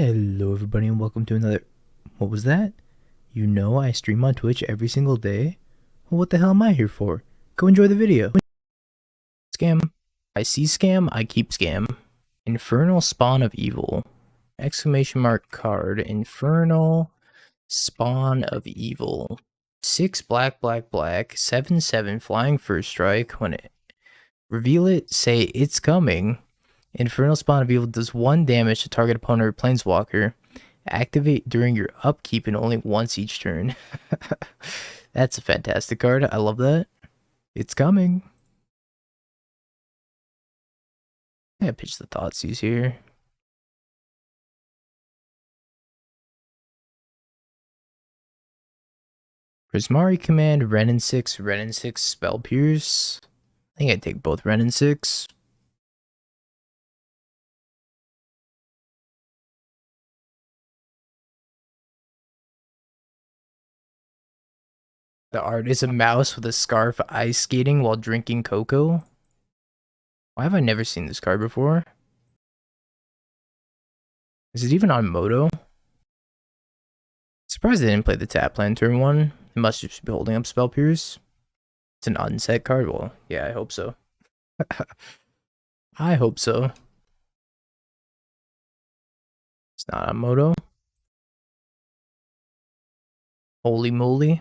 Hello everybody and welcome to another... What was that? You know I stream on Twitch every single day? Well, what the hell am I here for? Go enjoy the video. Scam. I see scam, I keep scam. Infernal Spawn of Evil. Exclamation mark card. Infernal Spawn of Evil. 6 black, 7/7 flying first strike. When it reveal it, say it's coming. Infernal Spawn of Evil does 1 damage to target opponent or planeswalker. Activate during your upkeep and only once each turn. That's a fantastic card. I love that. It's coming. Yeah, pitch the Thoughtseize here. Prismari Command, Ren and 6, Spell Pierce. I think I'd take both Ren and 6. The art is a mouse with a scarf ice skating while drinking cocoa. Why have I never seen this card before? Is it even on Moto? Surprised they didn't play the tap land turn 1. It must just be holding up Spell Pierce. It's an unset card? Well, yeah, I hope so. I hope so. It's not on Moto. Holy moly.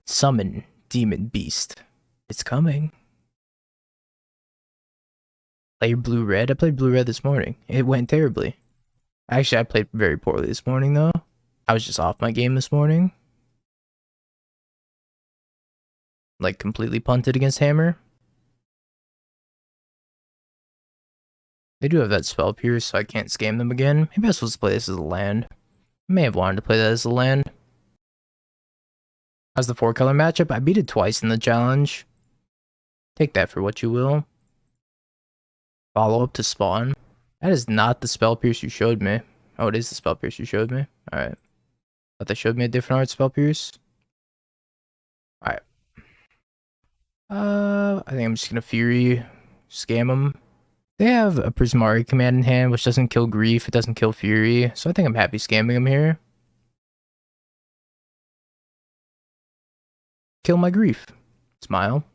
Summon Demon Beast. It's coming. Play blue-red? I played blue-red this morning. It went terribly. Actually, I played very poorly this morning, though. I was just off my game this morning. Like, completely punted against Hammer. They do have that Spell Pierce, so I can't scam them again. Maybe I was supposed to play this as a land. I may have wanted to play that as a land. How's the 4-color matchup? I beat it twice in the challenge. Take that for what you will. Follow up to spawn. That is not the Spell Pierce you showed me. Oh, it is the Spell Pierce you showed me. Alright. Thought they showed me a different art Spell Pierce. Alright. I think I'm just gonna Fury scam them. They have a Prismari command in hand, which doesn't kill Grief, it doesn't kill Fury, so I think I'm happy scamming them here. Kill my Grief. Smile.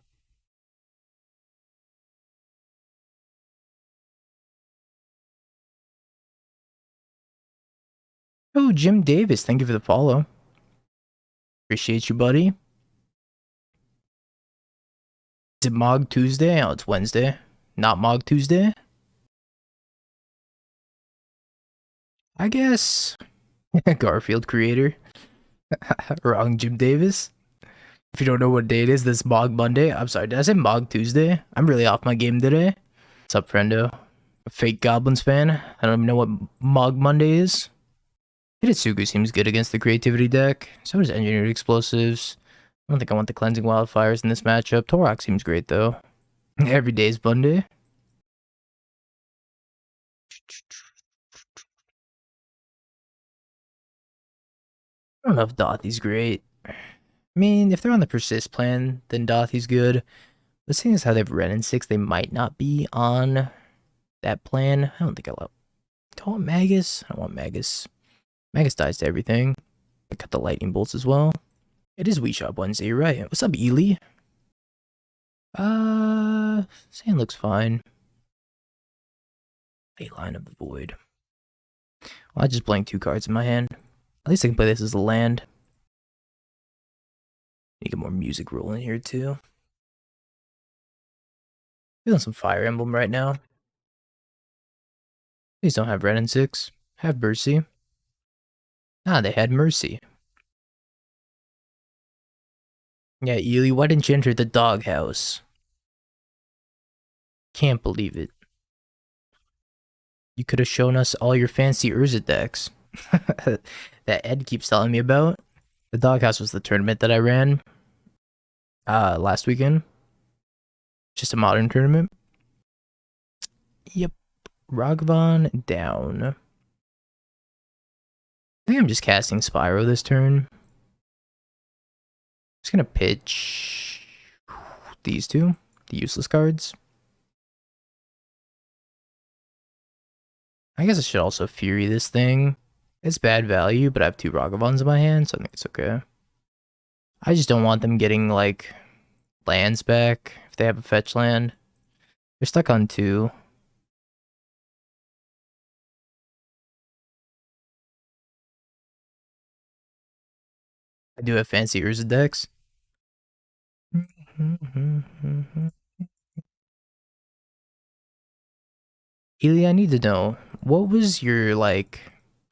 Oh, Jim Davis, thank you for the follow. Appreciate you, buddy. Is it Mog Tuesday? Oh, it's Wednesday. Not Mog Tuesday? I guess. Garfield creator. Wrong, Jim Davis. If you don't know what day it is, this Mog Monday. I'm sorry, did I say Mog Tuesday? I'm really off my game today. What's up, friendo? A fake Goblins fan. I don't even know what Mog Monday is. Hitotsugu seems good against the creativity deck. So does Engineered Explosives. I don't think I want the Cleansing Wildfires in this matchup. Torok seems great, though. Every day's Monday. I don't know if Dothy's great. I mean, if they're on the Persist plan, then Dothy's good. But seeing as how they have Ren and 6, they might not be on that plan. I don't think I love. Do I want Magus? I don't want Magus. Magus dies to everything. I cut the lightning bolts as well. It is Wii Shop Wednesday, you're right. What's up, Ely? Sand looks fine. Late Line of the Void. Well, I just blanked 2 cards in my hand. At least I can play this as a land. Need to get more music rolling here, too. Feeling some Fire Emblem right now. Please don't have Red and 6. Have Mercy. Ah, they had Mercy. Yeah, Ely, why didn't you enter the doghouse? Can't believe it. You could have shown us all your fancy Urza decks. That Ed keeps telling me about. The doghouse was the tournament that I ran last weekend. Just a modern tournament. Yep. Ragvan down. I think I'm just casting Spyro this turn. Just gonna pitch these 2, the useless cards. I guess I should also Fury this thing. It's bad value, but I have 2 Ragavans in my hand, so I think it's okay. I just don't want them getting, like, lands back if they have a fetch land. They're stuck on 2. I do have fancy Urza decks. Ely, I need to know, what was your, like,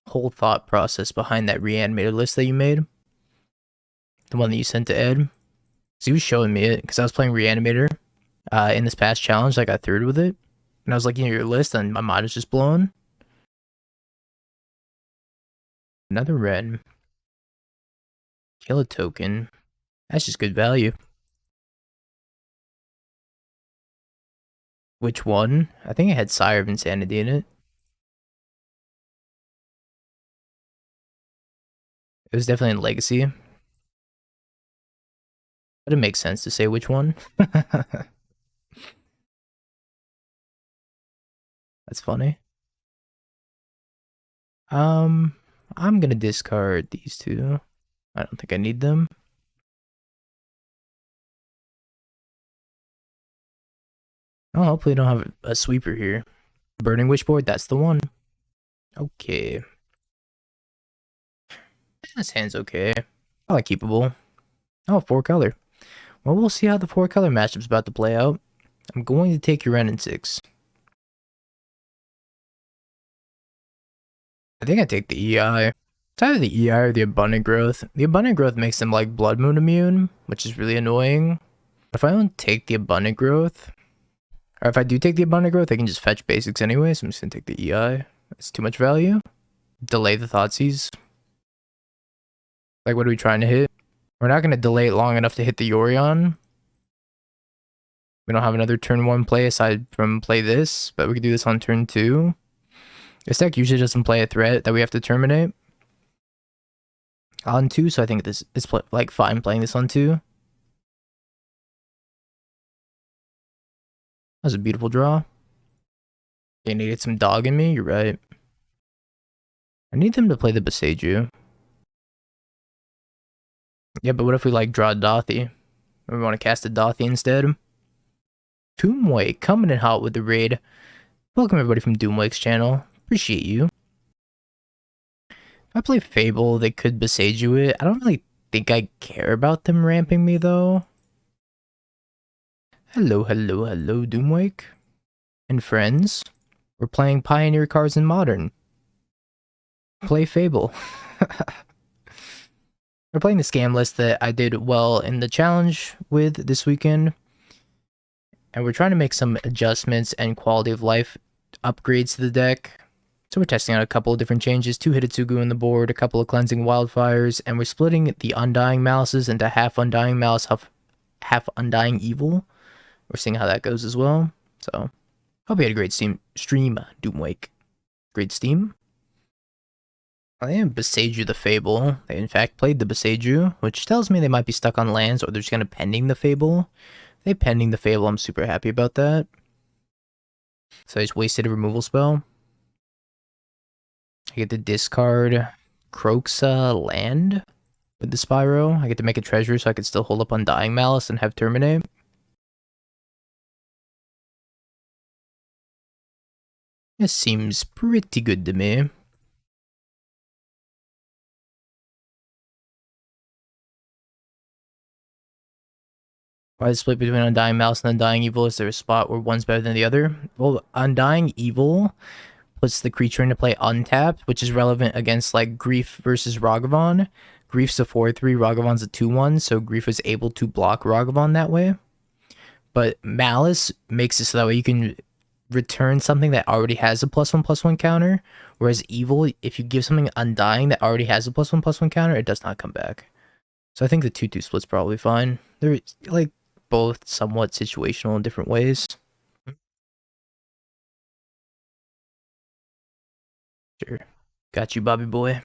whole thought process behind that reanimator list that you made? The one that you sent to Ed? So he was showing me it, because I was playing reanimator in this past challenge. I got third with it. And I was looking at your list, and my mind was just blown. Another red. Kill a token. That's just good value. Which one? I think it had Sire of Insanity in it. It was definitely in Legacy. But it makes sense to say which one. That's funny. I'm gonna discard these 2. I don't think I need them. Oh, hopefully I don't have a sweeper here. Burning Wishboard, that's the one. Okay. This hand's okay. I like keepable. Oh, 4 color. Well, we'll see how the 4 color matchup's about to play out. I'm going to take your Ren in 6. I think I take the EI. It's either the EI or the Abundant Growth. The Abundant Growth makes them like Blood Moon immune, which is really annoying. If I don't take the Abundant Growth, or if I do take the Abundant Growth, I can just fetch basics anyway, so I'm just gonna take the EI. It's too much value. Delay the Thoughtseize. Like, what are we trying to hit? We're not gonna delay it long enough to hit the Yorion. We don't have another turn 1 play aside from play this, but we could do this on turn 2. This deck usually doesn't play a threat that we have to terminate on 2, so I think this is like fine playing this on 2. That was a beautiful draw. They needed some dog in me, you're right. I need them to play the Boseiju. Yeah, but what if we like draw Dothy? Or we want to cast a Dothy instead? Doomwake coming in hot with the raid. Welcome everybody from Doomwake's channel. Appreciate you. If I play Fable, they could Boseiju it. I don't really think I care about them ramping me though. Hello, hello, hello, Doomwake. And friends. We're playing Pioneer cards in Modern. Play Fable. We're playing the scam list that I did well in the challenge with this weekend. And we're trying to make some adjustments and quality of life upgrades to the deck. So we're testing out a couple of different changes. 2 Hitotsugu on the board, a couple of Cleansing Wildfires, and we're splitting the Undying Malices into half Undying Malice, half Undying Evil. We're seeing how that goes as well. So, hope you had a great stream, Doomwake. Great Steam. I am Boseiju the Fable. They in fact played the Boseiju, which tells me they might be stuck on lands or they're just going to pending the Fable. If they pending the Fable, I'm super happy about that. So I just wasted a removal spell. I get to discard Kroxa land with the Spyro. I get to make a treasure so I can still hold up Undying Malice and have Terminate. This seems pretty good to me. Why the split between Undying Malice and Undying Evil? Is there a spot where one's better than the other? Well, Undying Evil puts the creature into play untapped, which is relevant against like Grief versus Ragavan. Grief's a 4/3, Ragavan's a 2/1, so Grief is able to block Ragavan that way. But Malice makes it so that way you can return something that already has a +1/+1 counter, whereas Evil, if you give something Undying that already has a +1/+1 counter, it does not come back. So I think the 2/2 split's probably fine. They're like both somewhat situational in different ways. Sure. Got you, Bobby boy.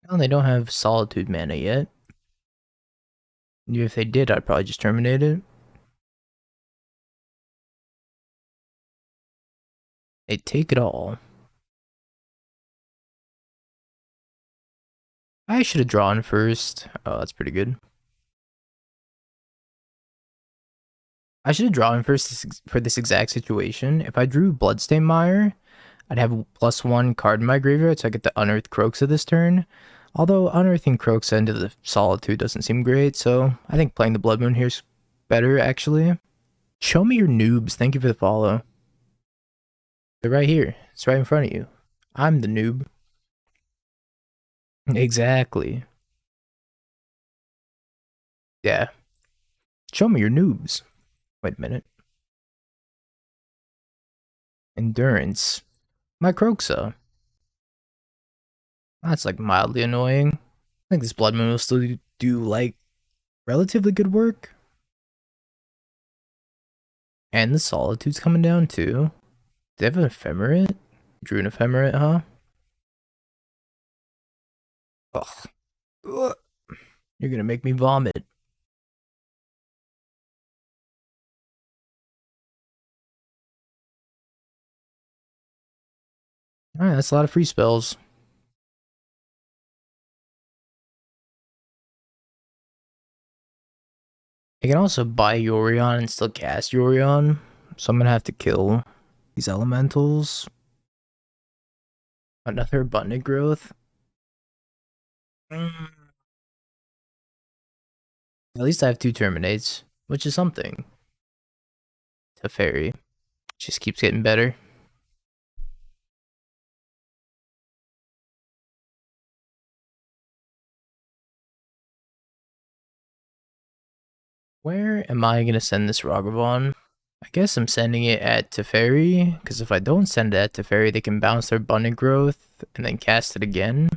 Oh, they don't have Solitude mana yet. If they did, I'd probably just terminate it. They take it all. I should have drawn first. Oh, that's pretty good. I should have drawn first for this exact situation. If I drew Bloodstained Mire, I'd have +1 card in my graveyard, so I get the Unearthed Kroxa this turn. Although unearthing Kroxa into the Solitude doesn't seem great, so I think playing the Blood Moon here is better, actually. Show me your noobs. Thank you for the follow. They're right here. It's right in front of you. I'm the noob. Exactly. Yeah. Show me your noobs. Wait a minute. Endurance. My Kroxa. That's like mildly annoying. I think this Blood Moon will still do like relatively good work. And the Solitude's coming down too. They have an Ephemerate? Drew an Ephemerate, huh? Ugh. Ugh. You're gonna make me vomit. Alright, that's a lot of free spells. I can also buy Yorion and still cast Yorion, so I'm gonna have to kill these elementals. Another abundant growth. At least I have 2 terminates, which is something. Teferi just keeps getting better. Where am I gonna send this Ragavan? I guess I'm sending it at Teferi, because if I don't send it at Teferi, they can bounce their abundant growth and then cast it again.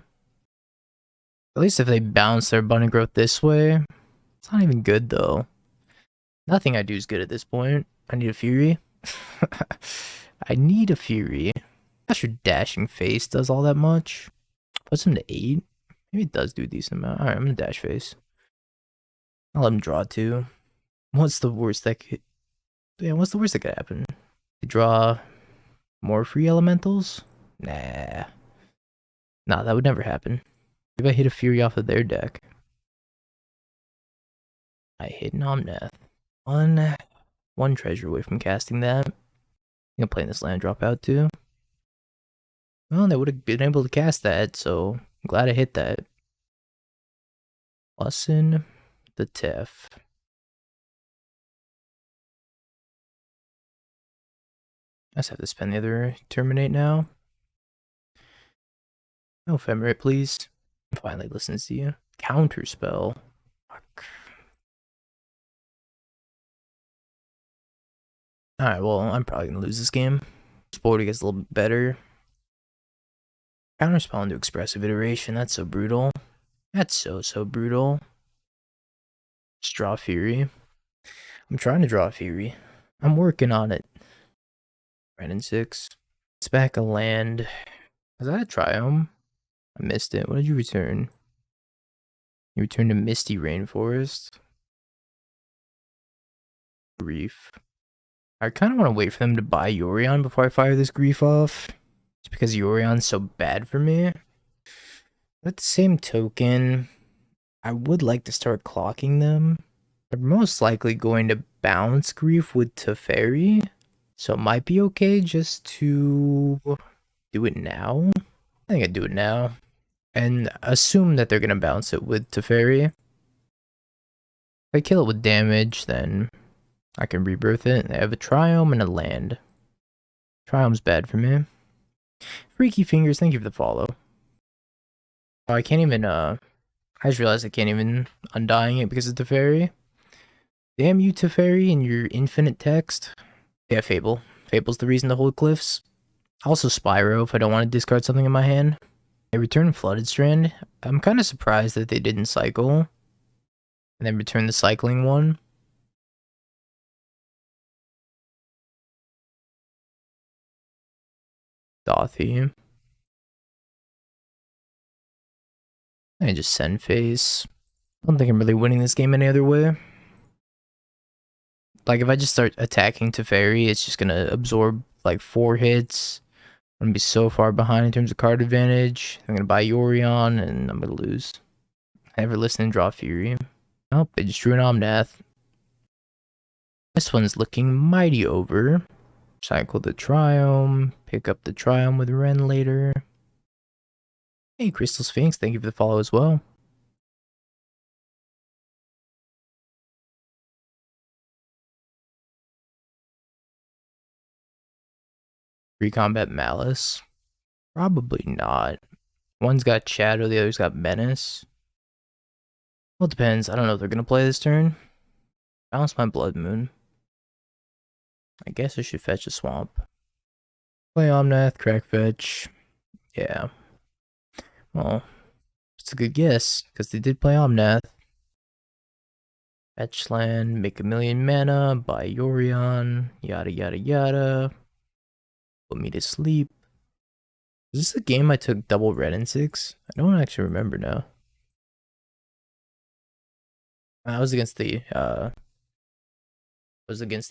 At least if they bounce their abundant growth this way, it's not even good though. Nothing I do is good at this point. I need a Fury. I need a Fury. Not sure Dashing Face does all that much. Puts him to 8. Maybe it does do a decent amount. Alright, I'm gonna Dash Face. I'll let him draw 2. What's the worst that could... Yeah, what's the worst that could happen? They draw more free elementals? Nah. Nah, that would never happen. Maybe I hit a Fury off of their deck. I hit Omnath. One treasure away from casting that. I'm playing this land drop out too. Well, they would have been able to cast that, so I'm glad I hit that. Lesson the Tef. I just have to spend the other Terminate now. No Ephemerate, please. Finally listens to you. Counterspell. Fuck. Alright, well, I'm probably gonna lose this game. Sporty gets a little bit better. Counterspell into Expressive Iteration. That's so brutal. That's so brutal. Just draw Fury. I'm trying to draw Fury. I'm working on it. Right in 6. It's back a land. Was that a Triome? I missed it. What did you return? You returned a Misty Rainforest. Grief. I kind of want to wait for them to buy Yorion before I fire this Grief off. Just because Yorion's so bad for me. At the same token, I would like to start clocking them. They're most likely going to bounce Grief with Teferi. So it might be okay just to do it now. I think I'd do it now. And assume that they're going to bounce it with Teferi. If I kill it with damage, then I can rebirth it. They have a Triome and a land. Triome's bad for me. Freaky Fingers, thank you for the follow. Oh, I can't even, I just realized I can't even undying it because of Teferi. Damn you, Teferi, and your infinite text. Yeah, Fable. Fable's the reason to hold Cliffs. Also Spyro if I don't want to discard something in my hand. I return Flooded Strand. I'm kind of surprised that they didn't cycle. And then return the cycling one. Dothy. I just send face. I don't think I'm really winning this game any other way. Like, if I just start attacking Teferi, it's just gonna absorb, like, 4 hits. I'm gonna be so far behind in terms of card advantage. I'm gonna buy Yorion and I'm gonna lose. I never listen and draw Fury. Oh, they just drew an Omnath. This one's looking mighty over. Cycle the Triome. Pick up the Triome with Ren later. Hey, Crystal Sphinx, thank you for the follow as well. Recombat Malice? Probably not. One's got Shadow, the other's got Menace. Well, it depends. I don't know if they're gonna play this turn. Balance my Blood Moon. I guess I should fetch a Swamp. Play Omnath, crack fetch. Yeah. Well, it's a good guess, because they did play Omnath. Fetch land, make a million mana, buy Yorion, yada yada yada. Put me to sleep. Is this a game I took double red in 6? I don't actually remember now. I was against the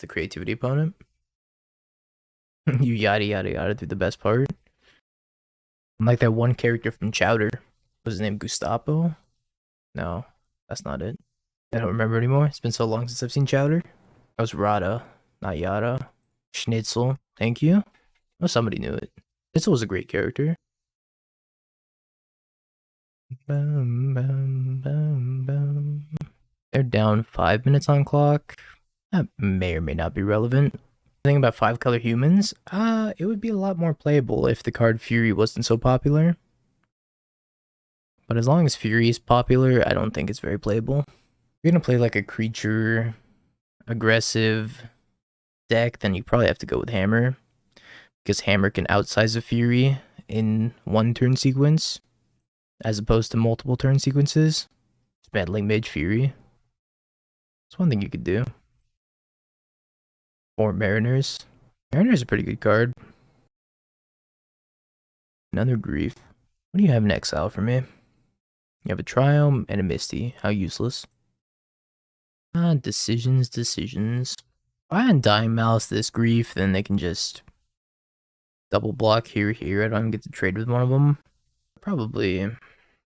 creativity opponent. You yada yada yada through the best part. I'm like that one character from Chowder. Was his name Gustavo? No, that's not it. I don't remember anymore. It's been so long since I've seen Chowder. That was Rada, not Yada. Schnitzel, thank you. Oh, somebody knew it. Schnitzel was a great character. Bum, bum, bum, bum. They're down 5 minutes on clock. That may or may not be relevant. The thing about 5-color humans, it would be a lot more playable if the card Fury wasn't so popular. But as long as Fury is popular, I don't think it's very playable. If you're gonna play like a creature, aggressive deck, then you probably have to go with Hammer. Because Hammer can outsize a Fury in one turn sequence, as opposed to multiple turn sequences. It's battling Mage Fury. That's one thing you could do. Or Mariners. Mariners a pretty good card. Another Grief. What do you have in exile for me? You have a Triome and a Misty. How useless. Decisions. If I Undying Malice this Grief, then they can just double block here. I don't even get to trade with one of them. Probably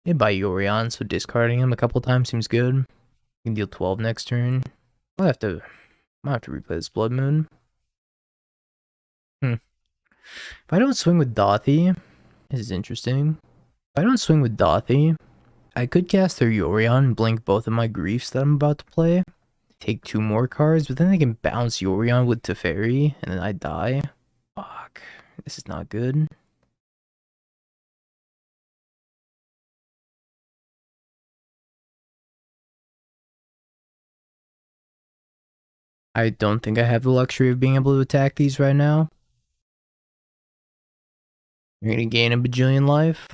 they buy Yorion, so discarding him a couple times seems good. You can deal 12 next turn. Might have to replay this Blood Moon. If I don't swing with Dothy, this is interesting. If I don't swing with Dothy, I could cast their Yorion and blink both of my Griefs that I'm about to play. Take 2 more cards, but then they can bounce Yorion with Teferi, and then I die. Fuck. This is not good. I don't think I have the luxury of being able to attack these right now. You're gonna gain a bajillion life.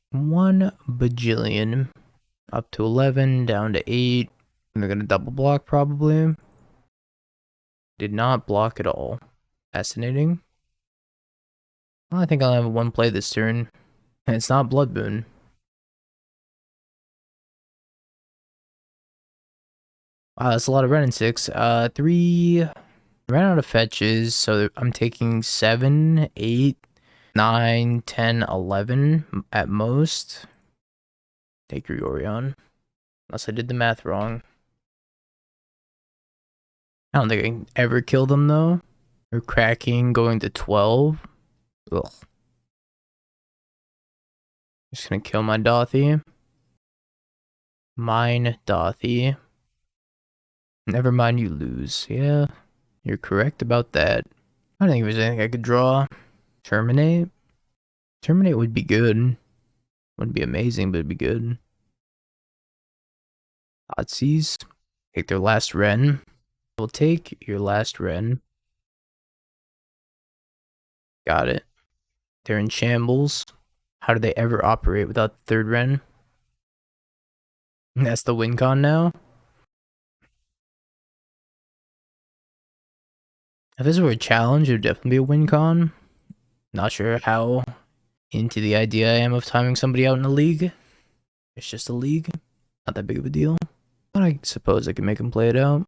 1 bajillion. Up to 11, down to 8. And they're gonna double block probably. Did not block at all. Fascinating. Well, I think I'll have 1 play this turn. And it's not Blood Moon. Wow, that's a lot of Ren in 6. 3 ran out of fetches, so I'm taking 7, 8, 9, 10, 11 at most. Take your Yorion. Unless I did the math wrong. I don't think I can ever kill them though. They're cracking, going to 12. Ugh. Just gonna kill my Dothy. Mine Dothy. Never mind, you lose. Yeah, you're correct about that. I don't think there's anything I could draw. Terminate? Terminate would be good. Wouldn't be amazing, but it'd be good. Thoughtseize. Take their last Ren. We'll take your last Ren. Got it. They're in shambles. How do they ever operate without the 3rd Ren? That's the win con now? If this were a challenge, it would definitely be a win con. Not sure how into the idea I am of timing somebody out in a league. It's just a league. Not that big of a deal. But I suppose I can make them play it out.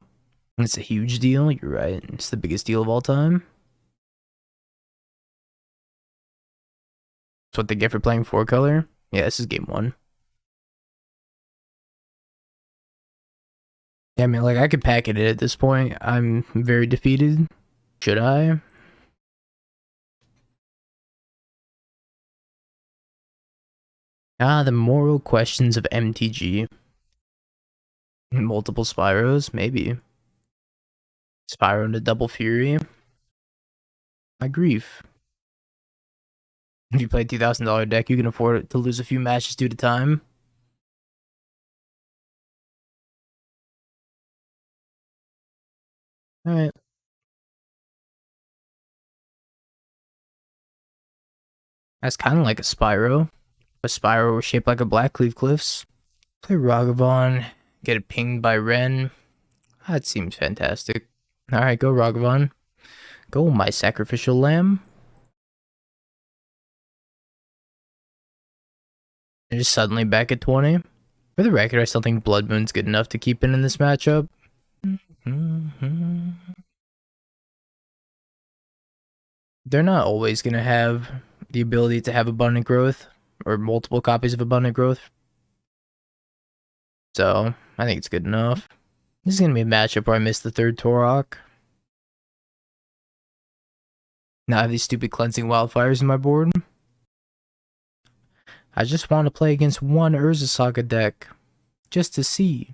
And it's a huge deal, you're right. It's the biggest deal of all time. That's what they get for playing 4-color. Yeah, this is game 1. Yeah, I mean, like, I could pack it in at this point. I'm very defeated. Should I? The moral questions of MTG. Multiple Spyros, maybe. Spyro into Double Fury. My grief. If you play a $2,000 deck, you can afford to lose a few matches due to time. Alright. That's kind of like a Spyro. A Spyro shaped like a Blackleaf Cliffs. Play Ragavan. Get it pinged by Ren. That seems fantastic. Alright, go Ragavan. Go, my sacrificial lamb. And just suddenly back at 20. For the record, I still think Blood Moon's good enough to keep in this matchup. They're not always going to have the ability to have abundant growth or multiple copies of abundant growth. So, I think it's good enough. This is going to be a matchup where I miss the third Torok. Now I have these stupid cleansing wildfires in my board. I just want to play against one Urza Saga deck. Just to see.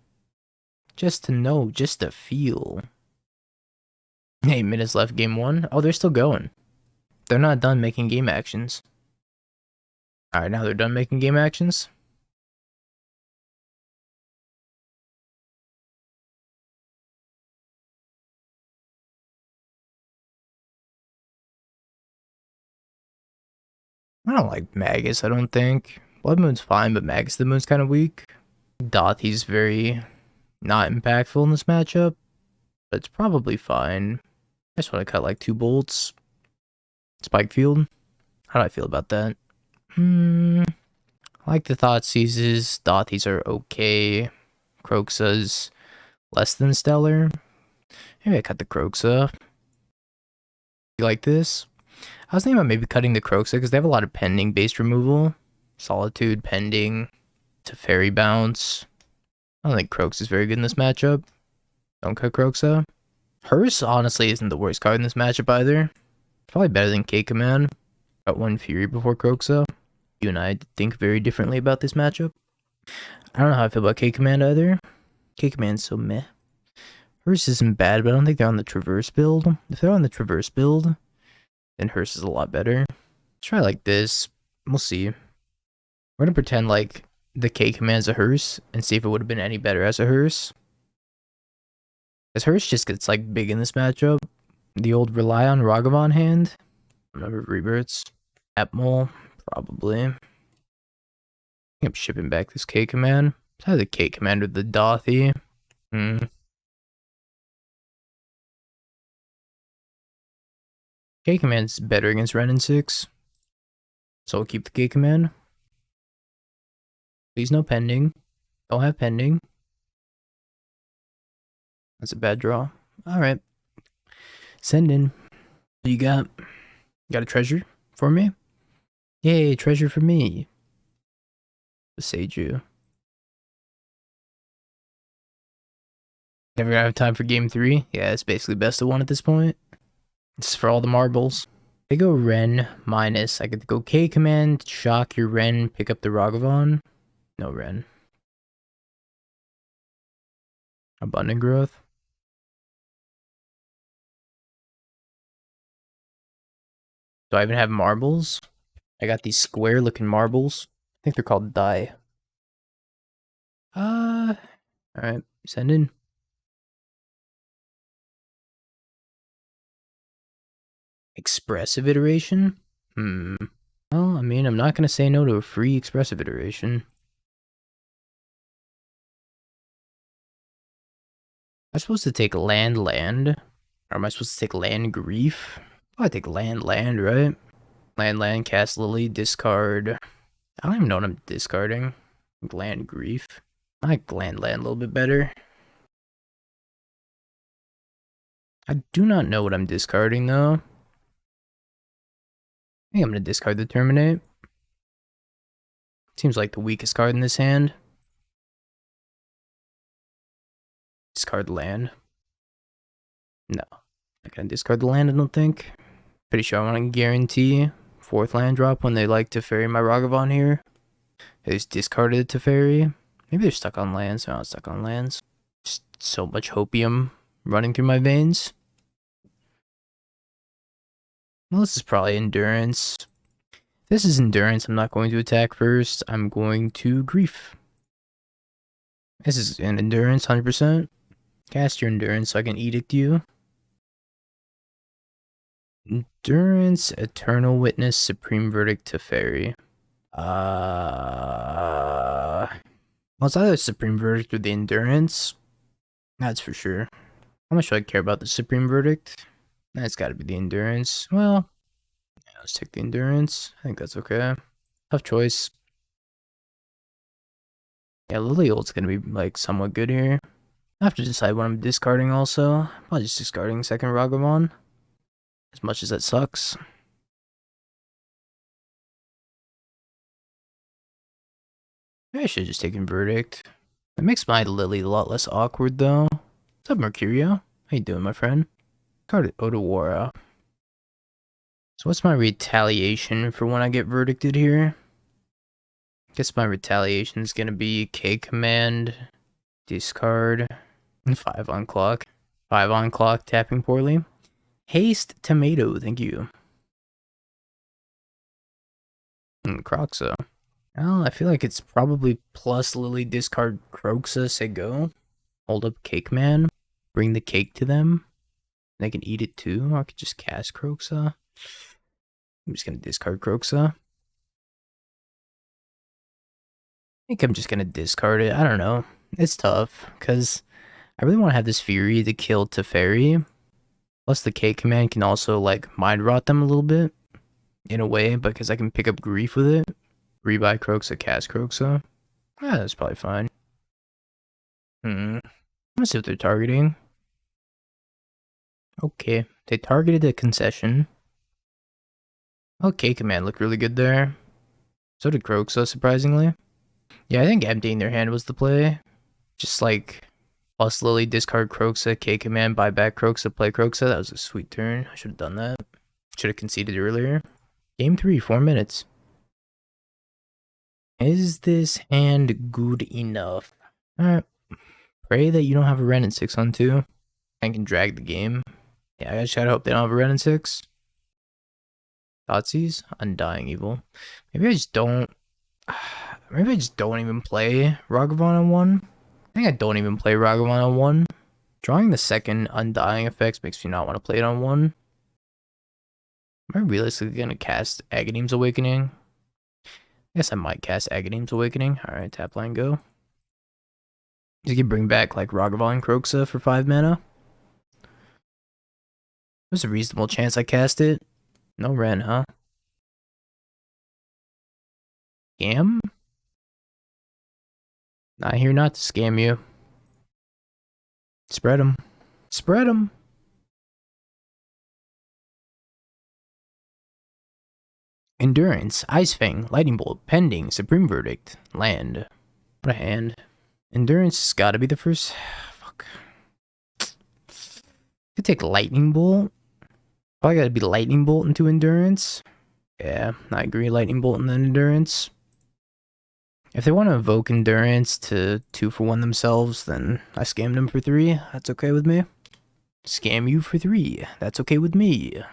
Just to know. Just to feel. 8 minutes left game 1. Oh, they're still going. They're not done making game actions. Alright, now they're done making game actions. I don't like Magus, I don't think. Blood Moon's fine, but Magus the Moon's kind of weak. Dothy's very not impactful in this matchup, but it's probably fine. I just want to cut like 2 bolts. Spike Field. How do I feel about that? I like the Thoughtseizes. Dothy's are okay. Croxa's less than stellar. Maybe I cut the Croxa. You like this? I was thinking about maybe cutting the Croxa because they have a lot of pending based removal. Solitude, pending, Teferi bounce. I don't think Croxa is very good in this matchup. Don't cut Croxa. Hearse honestly isn't the worst card in this matchup either. Probably better than K-Command. Got 1 Fury before Croxa. You and I think very differently about this matchup. I don't know how I feel about K-Command either. K-Command's so meh. Hearse isn't bad, but I don't think they're on the Traverse build. If they're on the Traverse build, then Hearse is a lot better. Let's try like this. We'll see. We're gonna pretend like the K-Command's a Hearse and see if it would have been any better as a Hearse. Because Hearse just gets like big in this matchup. The old rely on Ragavan hand. Remember Rebirths. Atmol, probably. I think I'm shipping back this K-Command. It's either the K-Command or the Dothy. K-Command's better against Ren and 6. So I'll keep the K-Command. Please no pending. Don't have pending. That's a bad draw. Alright. Send in. What you got? Got a treasure for me? Yay, treasure for me. Seiju. Never gonna have time for game 3? Yeah, it's basically best of 1 at this point. This is for all the marbles. They go Ren minus. I could go K-Command, shock your Ren, pick up the Ragavan. No Ren. Abundant growth. Do I even have marbles? I got these square looking marbles. I think they're called die. Alright, send in. Expressive iteration? Well, I mean, I'm not gonna say no to a free expressive iteration. Am I supposed to take land? Or am I supposed to take land grief? Oh, I take land, right? Land, cast Lily, discard. I don't even know what I'm discarding. Land grief. I like land a little bit better. I do not know what I'm discarding though. I think I'm gonna discard the Terminate. Seems like the weakest card in this hand. Discard the land. No. I can discard the land, I don't think. Pretty sure I want to guarantee 4th land drop when they like Teferi my Ragavan here. They just discarded Teferi. Maybe they're stuck on lands. They're not stuck on lands. Just so much hopium running through my veins. Well, this is probably endurance. If this is endurance, I'm not going to attack first. I'm going to grief. This is an endurance, 100%. Cast your endurance so I can edict you. Endurance, Eternal Witness, Supreme Verdict, Teferi. Well, it's either Supreme Verdict or the Endurance. That's for sure. How much do I care about the Supreme Verdict? That's gotta be the Endurance. Well, yeah, let's take the Endurance. I think that's okay. Tough choice. Yeah, Lily Ult's gonna be, like, somewhat good here. I have to decide what I'm discarding also. Probably just discarding second Ragavan. As much as that sucks. Maybe I should have just taken Verdict. It makes my Lily a lot less awkward, though. What's up, Mercurio? How you doing, my friend? Carded Odawara. So what's my retaliation for when I get verdicted here? I guess my retaliation is gonna be K command, discard, and 5 on clock. 5 on clock, tapping poorly. Haste tomato, thank you. And Croxa. Well, I feel like it's probably plus Lily, discard Croxa, say go. Hold up Cake Man. Bring the cake to them. They can eat it too. Or I could just cast Croxa. I'm just gonna discard Croxa. I think I'm just gonna discard it. I don't know. It's tough, because I really want to have this Fury to kill Teferi. Plus the K command can also, like, mind rot them a little bit. In a way, because I can pick up grief with it. Rebuy Croxa, cast Croxa. Yeah, that's probably fine. I'm gonna see what they're targeting. Okay, they targeted a concession. Okay, command looked really good there. So did Croxa, surprisingly. Yeah, I think emptying their hand was the play. Just like, plus Lily, discard Croxa, K command, buy back Croxa, play Croxa. That was a sweet turn. I should have done that. Should have conceded earlier. Game 3, 4 minutes. Is this hand good enough? Alright. Pray that you don't have a Ren in 6 on 2. I can drag the game. Yeah, I just gotta hope they don't have a Ren in 6. Thoughtseize? Undying Evil. Maybe I just don't... Maybe I just don't even play Ragavan on 1. I think I don't even play Ragavan on 1. Drawing the second Undying effects makes me not want to play it on 1. Am I realistically gonna cast Agadeem's Awakening? I guess I might cast Agadeem's Awakening. Alright, tap line go. You can bring back like Ragavan Croxa for 5 mana. There's a reasonable chance I cast it. No Ren, huh? Scam? Not here not to scam you. Spread them. Spread them. Endurance, Ice Fang, Lightning Bolt, Pending, Supreme Verdict, Land. What a hand. Endurance has got to be the first. Fuck. Could take Lightning Bolt. Probably got to be Lightning Bolt into Endurance. Yeah, I agree. Lightning Bolt and then Endurance. If they want to evoke Endurance to 2 for 1 themselves, then I scammed them for 3. That's okay with me. Scam you for 3. That's okay with me.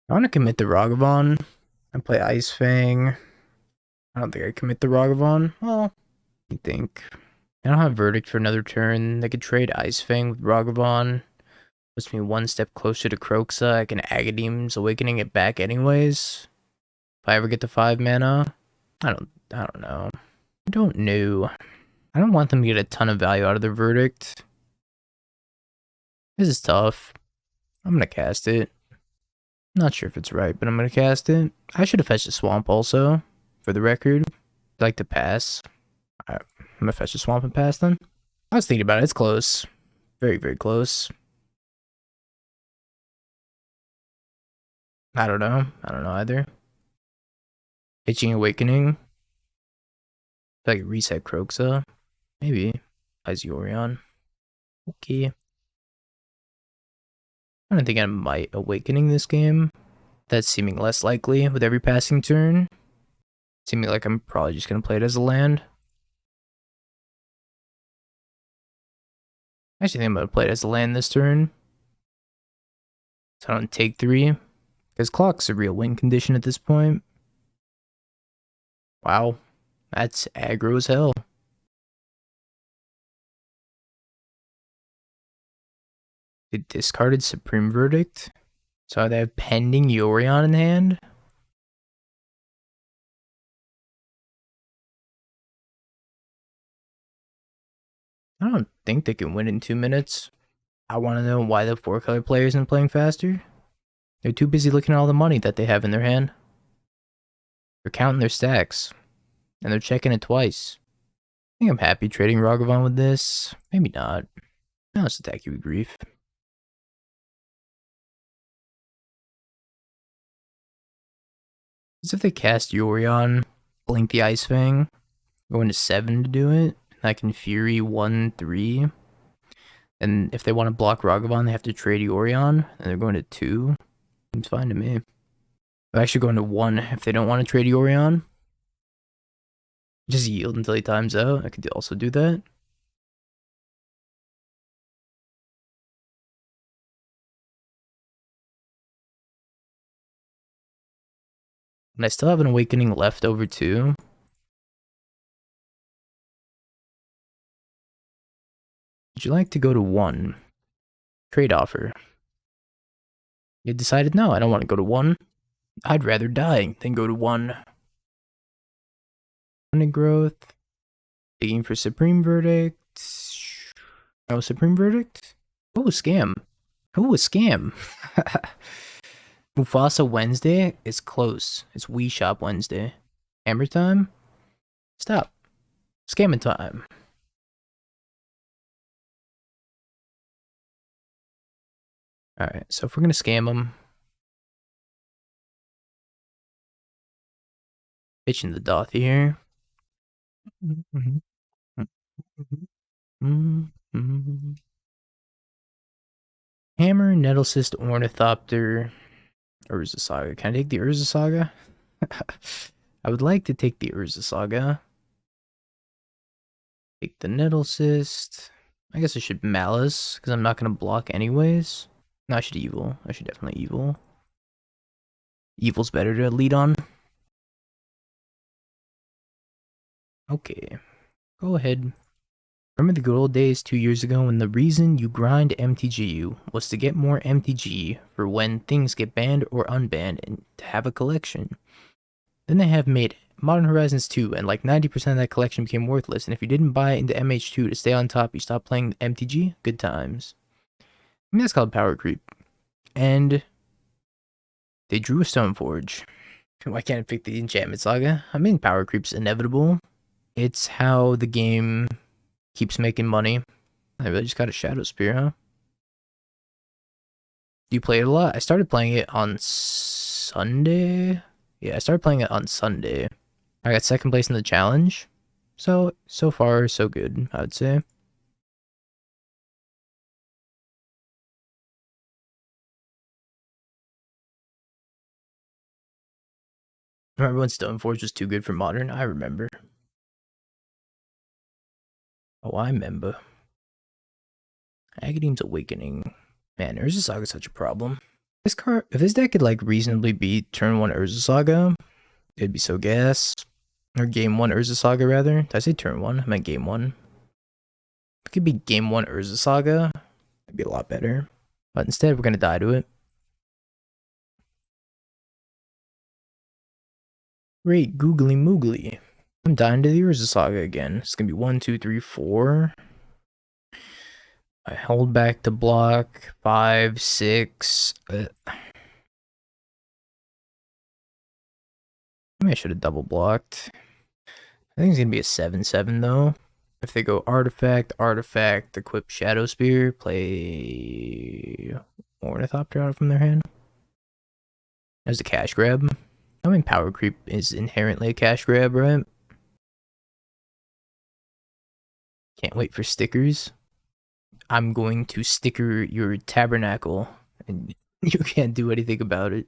I want to commit the Ragavan and play Ice Fang. I don't think I commit the Ragavan. Well, I think. I don't have Verdict for another turn. They could trade Ice Fang with Ragavan. Puts me 1 step closer to Croxa. I can Agadeem's Awakening it back anyways. If I ever get to 5 mana. I don't know. I don't know. I don't want them to get a ton of value out of their Verdict. This is tough. I'm gonna cast it. Not sure if it's right, but I'm gonna cast it. I should have fetched a Swamp also, for the record. I'd like to pass. Alright, I'm gonna fetch a Swamp and pass then. I was thinking about it, it's close. Very, very close. I don't know. I don't know either. Pitching Awakening. Like reset Croxa. Maybe. As Yorion. Okay. I don't think I might Awakening this game. That's seeming less likely with every passing turn. Seeming like I'm probably just going to play it as a land. I actually think I'm going to play it as a land this turn. So I don't take 3. Because Clock's a real win condition at this point. Wow. That's aggro as hell. They discarded Supreme Verdict. So they have pending Yorion in hand. I don't think they can win in 2 minutes. I want to know why the 4-color player isn't playing faster. They're too busy looking at all the money that they have in their hand. They're counting their stacks. And they're checking it twice. I think I'm happy trading Ragavan with this. Maybe not. Now let's attack you with Grief. As if they cast Yorion, blink the Ice Fang, go into 7 to do it. I can Fury 1-3. And if they want to block Ragavan, they have to trade Yorion, and they're going to 2. Seems fine to me. They're actually going to 1 if they don't want to trade Yorion. Just yield until he times out. I could also do that. And I still have an Awakening left over too. Would you like to go to 1? Trade offer. You decided no, I don't want to go to 1. I'd rather die than go to 1. Growth. Digging for Supreme Verdict. No Supreme Verdict? Oh, scam. Oh, a scam. Mufasa Wednesday is close. It's Wii Shop Wednesday. Hammer time? Stop. Scamming time. Alright, so if we're gonna scam them, pitching the Doth here. Hammer, Nettlecyst, Ornithopter, Urza Saga. Can I take the Urza Saga? I would like to take the Urza Saga. Take the Nettlecyst. I guess I should Malice, because I'm not going to block anyways. No, I should Evil. I should definitely Evil. Evil's better to lead on. Okay. Go ahead. Remember the good old days 2 years ago when the reason you grind MTGU was to get more MTG for when things get banned or unbanned and to have a collection. Then they have made Modern Horizons 2 and like 90% of that collection became worthless, and if you didn't buy it into MH2 to stay on top, you stopped playing MTG, good times. I mean, that's called power creep. And they drew a Stoneforge. Why can't I pick the Enchantment Saga? I mean, power creep's inevitable. It's how the game keeps making money. I really just got a Shadow Spear, huh? Do you play it a lot? I started playing it on Sunday. Yeah, I started playing it on Sunday. I got second place in the challenge. So far, so good, I would say. Remember when Stoneforge was too good for Modern? I remember. Oh, I remember. Agadeem's Awakening. Man, Urza Saga's such a problem. This card, if this deck could like reasonably beat turn 1 Urza Saga, it'd be so gas. Or game 1 Urza Saga rather. Did I say turn 1? I meant game 1. If it could be game 1 Urza Saga, it'd be a lot better. But instead, we're gonna die to it. Great googly moogly. I'm dying to the Urza Saga again. It's gonna be 1, 2, 3, 4. I hold back to block 5, 6. Maybe I should have double blocked. I think it's gonna be a 7-7 though. If they go artifact, artifact, equip Shadow Spear, play Ornithopter out from their hand. There's a cash grab. I mean, power creep is inherently a cash grab, right? Can't wait for stickers. I'm going to sticker your tabernacle, and you can't do anything about it.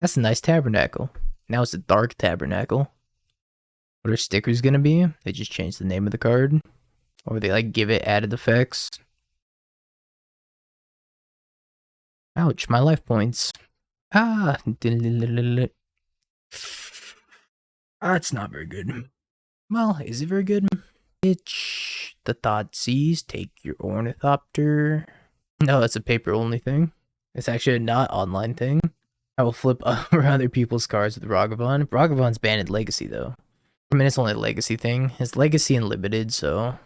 That's a nice tabernacle. Now it's a dark tabernacle. What are stickers gonna be? They just change the name of the card? Or they like give it added effects? Ouch, my life points. Ah, that's not very good. Well, is it very good? Bitch, the thought sees, take your ornithopter. No, that's a paper only thing. It's actually a not online thing. I will flip over other people's cards with Ragavan. Ragavan's banned in Legacy though. I mean, it's only a Legacy thing. It's Legacy and Limited, so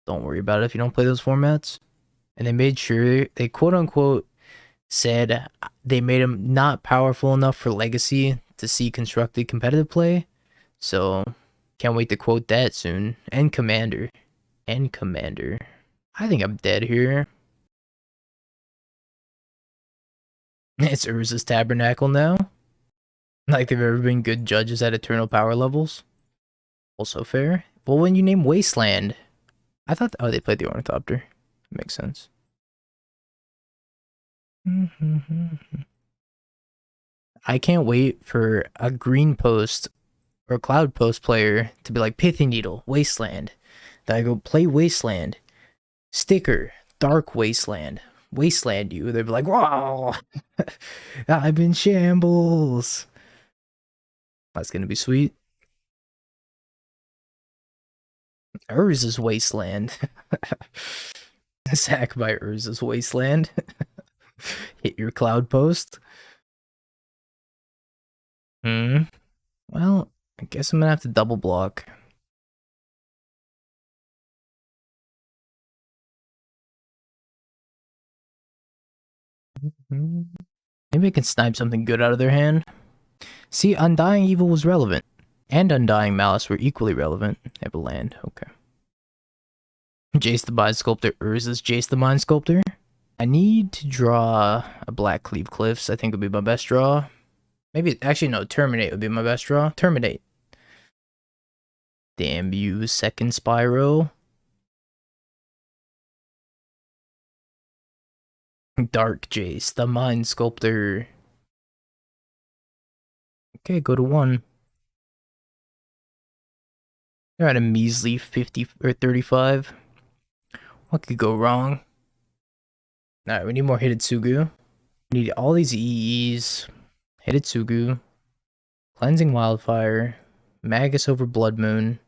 don't worry about it if you don't play those formats. And they made sure, they quote unquote said they made him not powerful enough for Legacy to see constructed competitive play. So can't wait to quote that soon. And Commander. And Commander. I think I'm dead here. It's Urza's Tabernacle now. Like they've ever been good judges at eternal power levels. Also fair. Well, when you name Wasteland, I thought, oh, they played the Ornithopter. Makes sense. I can't wait for a green post or cloud post player to be like Pithy Needle, Wasteland. That I go play Wasteland, sticker, Dark Wasteland, Wasteland you. They'd be like, wow, I'm in shambles. That's gonna be sweet. Urza's Wasteland. Sack by Urza's Wasteland. Hit your cloud post. Well, I guess I'm gonna have to double block. Maybe I can snipe something good out of their hand. See, Undying Evil was relevant. And Undying Malice were equally relevant. They have a land, okay. Jace the Mind Sculptor, Urza's Jace the Mind Sculptor. I need to draw a Black Cleave Cliffs, I think would be my best draw. Maybe, actually no, Terminate would be my best draw. Terminate. Damn you, second Spyro. Dark Jace, the Mind Sculptor. Okay, go to 1. They're at a measly 50 or 35. What could go wrong? Alright, we need more Hitotsugu. We need all these EEs. Hitotsugu. Cleansing Wildfire. Magus over Blood Moon.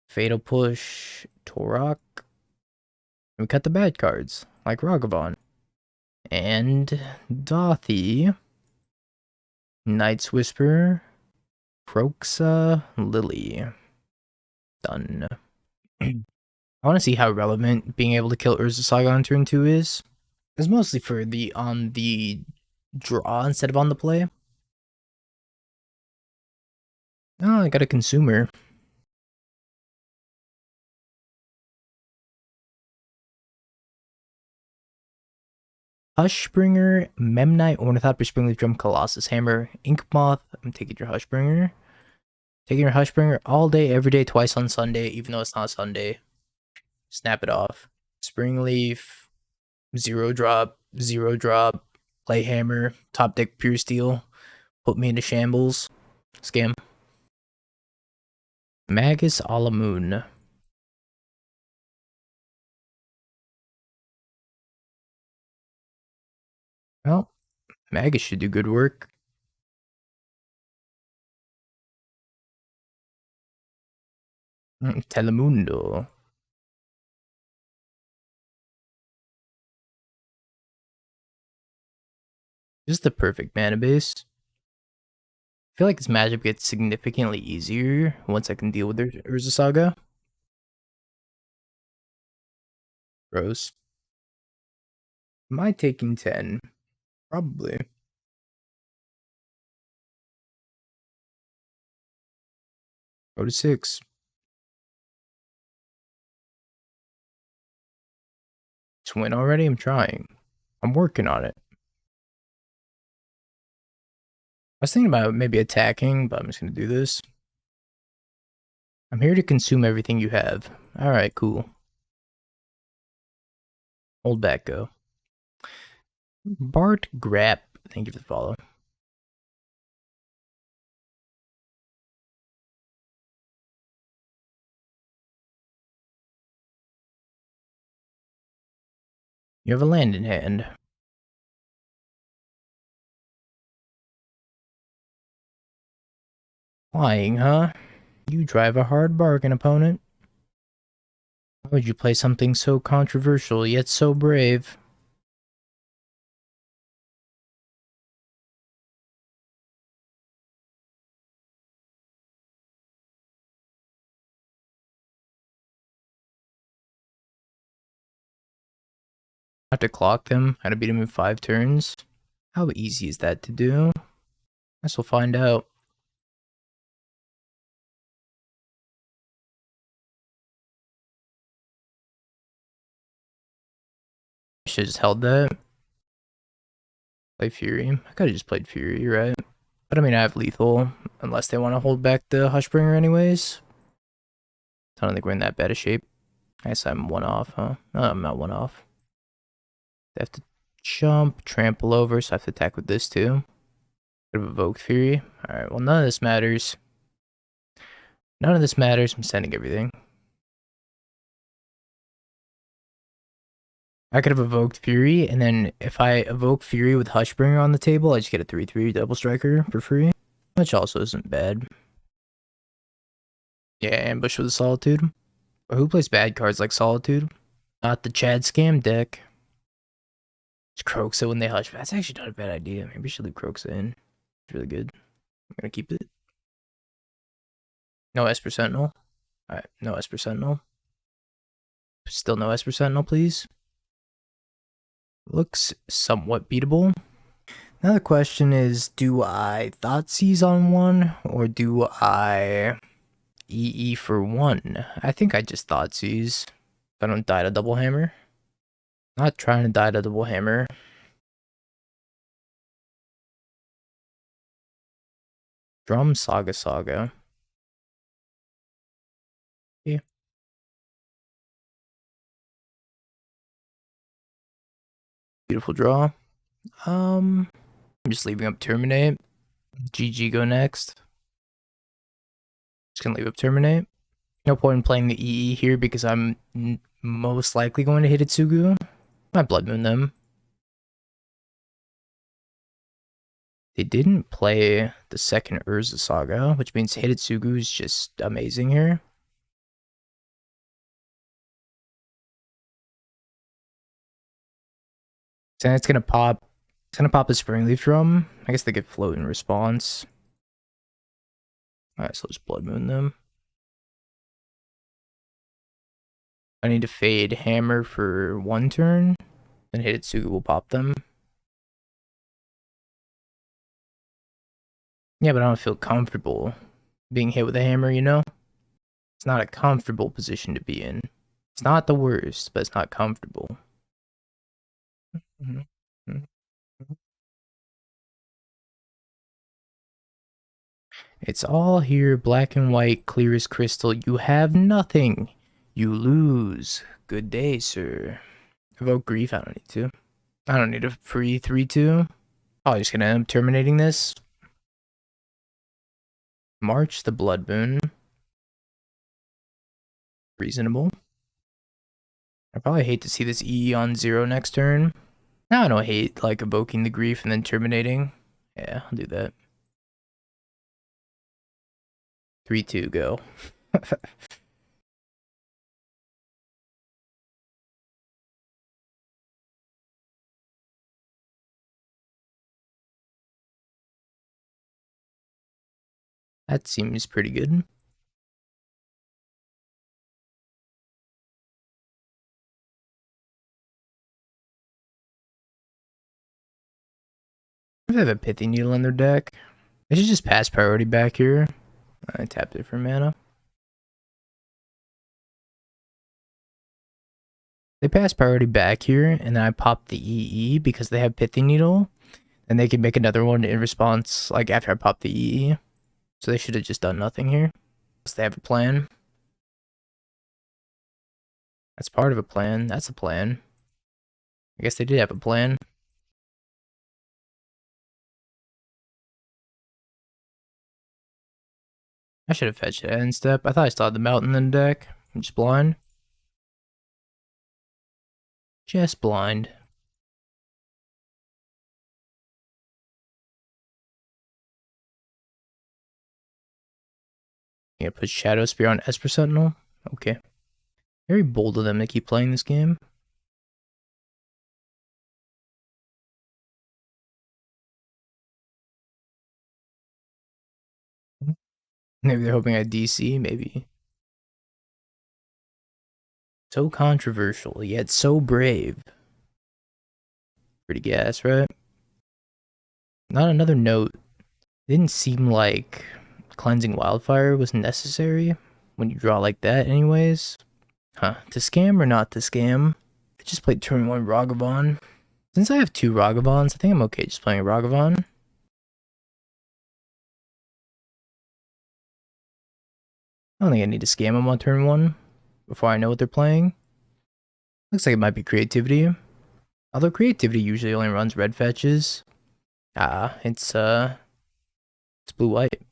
Fatal Push. Torok. We cut the bad cards, like Ragavan. And Dothy. Knight's Whisper. Proxa. Lily. Done. I want to see how relevant being able to kill Urza Saga on turn 2 is. It's mostly for the on the draw instead of on the play. Oh, I got a consumer. Hushbringer, Memnite, Ornithopter, Springleaf Drum, Colossus Hammer, Inkmoth. I'm taking your Hushbringer. Taking your Hushbringer all day, every day, twice on Sunday, even though it's not Sunday. Snap it off. Springleaf, 0 drop, 0 drop, play Hammer, top deck Pure Steel, put me into shambles. Scam. Magus a la Moon. Well, Magus should do good work. Telemundo. This is the perfect mana base. I feel like this matchup gets significantly easier once I can deal with their Urza Saga. Gross. Am I taking 10? Probably. Go to 6. It's win already? I'm trying. I'm working on it. I was thinking about maybe attacking, but I'm just going to do this. I'm here to consume everything you have. Alright, cool. Hold back, go. Bart Grapp, thank you for the follow. You have a land in hand. Flying, huh? You drive a hard bargain, opponent. Why would you play something so controversial, yet so brave? I have to clock them. I had to beat them in 5 turns. How easy is that to do? Guess we'll find out. I should have just held that. Play Fury. I could have just played Fury, right? But I mean, I have lethal, unless they want to hold back the Hushbringer anyways. I don't think we're in that bad a shape. I guess I'm 1 off, huh? No, I'm not 1 off. They have to jump, trample over, so I have to attack with this too. Could have evoked Fury. Alright, well, none of this matters. None of this matters. I'm sending everything. I could have evoked Fury, and then if I evoke Fury with Hushbringer on the table, I just get a 3/3 double striker for free, which also isn't bad. Yeah, ambush with a Solitude. Or who plays bad cards like Solitude? Not the Chad Scam deck. Just Croxa when they hush. That's actually not a bad idea. Maybe we should leave Croxa in. It's really good. I'm gonna keep it. No Esper Sentinel. Alright, no Esper Sentinel. Still no Esper Sentinel, please. Looks somewhat beatable. Now the question is, do I Thoughtseize on 1, or do I EE for 1? I think I just Thoughtseize. If I don't die to Double Hammer. Not trying to die to Double Hammer. Drum Saga. Yeah. Beautiful draw. I'm just leaving up Terminate. GG go next. Just gonna leave up Terminate. No point in playing the EE here because I'm most likely going to hit Hitsugu. I Blood Moon them. They didn't play the second Urza Saga, which means Hitotsugu is just amazing here. So it's gonna pop. It's gonna pop a Springleaf Drum. I guess they get float in response. Alright, so let's Blood Moon them. I need to fade Hammer for 1 turn. Then Hitotsugu will pop them. Yeah, but I don't feel comfortable being hit with a hammer, you know? It's not a comfortable position to be in. It's not the worst, but it's not comfortable. It's all here, black and white, clear as crystal. You have nothing. You lose. Good day, sir. Evoke Grief, I don't need to. I don't need a free 3/2. Oh, I'm just gonna end up terminating this. March the Blood Moon. Reasonable. I probably hate to see this E on 0 next turn. Now I don't hate like evoking the grief and then terminating. Yeah, I'll do that. 3/2 go. That seems pretty good. If they have a Pithy Needle in their deck, they should just pass priority back here. I tapped it for mana. They pass priority back here, and then I pop the EE because they have Pithy Needle, and they can make another one in response, like after I pop the EE. So they should have just done nothing here. Unless they have a plan. That's part of a plan. That's a plan. I guess they did have a plan. I should have fetched it end step. I thought I still had the mountain in the deck. I'm just blind. Just blind. Yeah, put Shadow Spear on Esper Sentinel. Okay. Very bold of them to keep playing this game. Maybe they're hoping at DC, maybe. So controversial, yet so brave. Pretty gas, right? Not another note. Didn't seem like Cleansing Wildfire was necessary when you draw like that anyways. Huh, to scam or not to scam? I just played turn 1 Ragavan. Since I have 2 Ragavans, I think I'm okay just playing a Ragavan. I don't think I need to scam them on turn 1 before I know what they're playing. Looks like it might be creativity. Although creativity usually only runs red fetches. It's blue-white.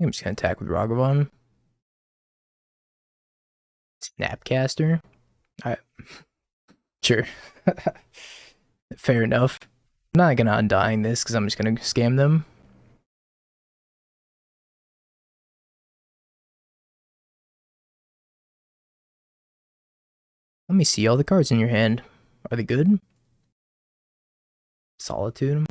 I'm just gonna attack with Ragavan. Snapcaster. Alright. Sure. Fair enough. I'm not gonna undying this because I'm just gonna scam them. Let me see all the cards in your hand. Are they good? Solitude.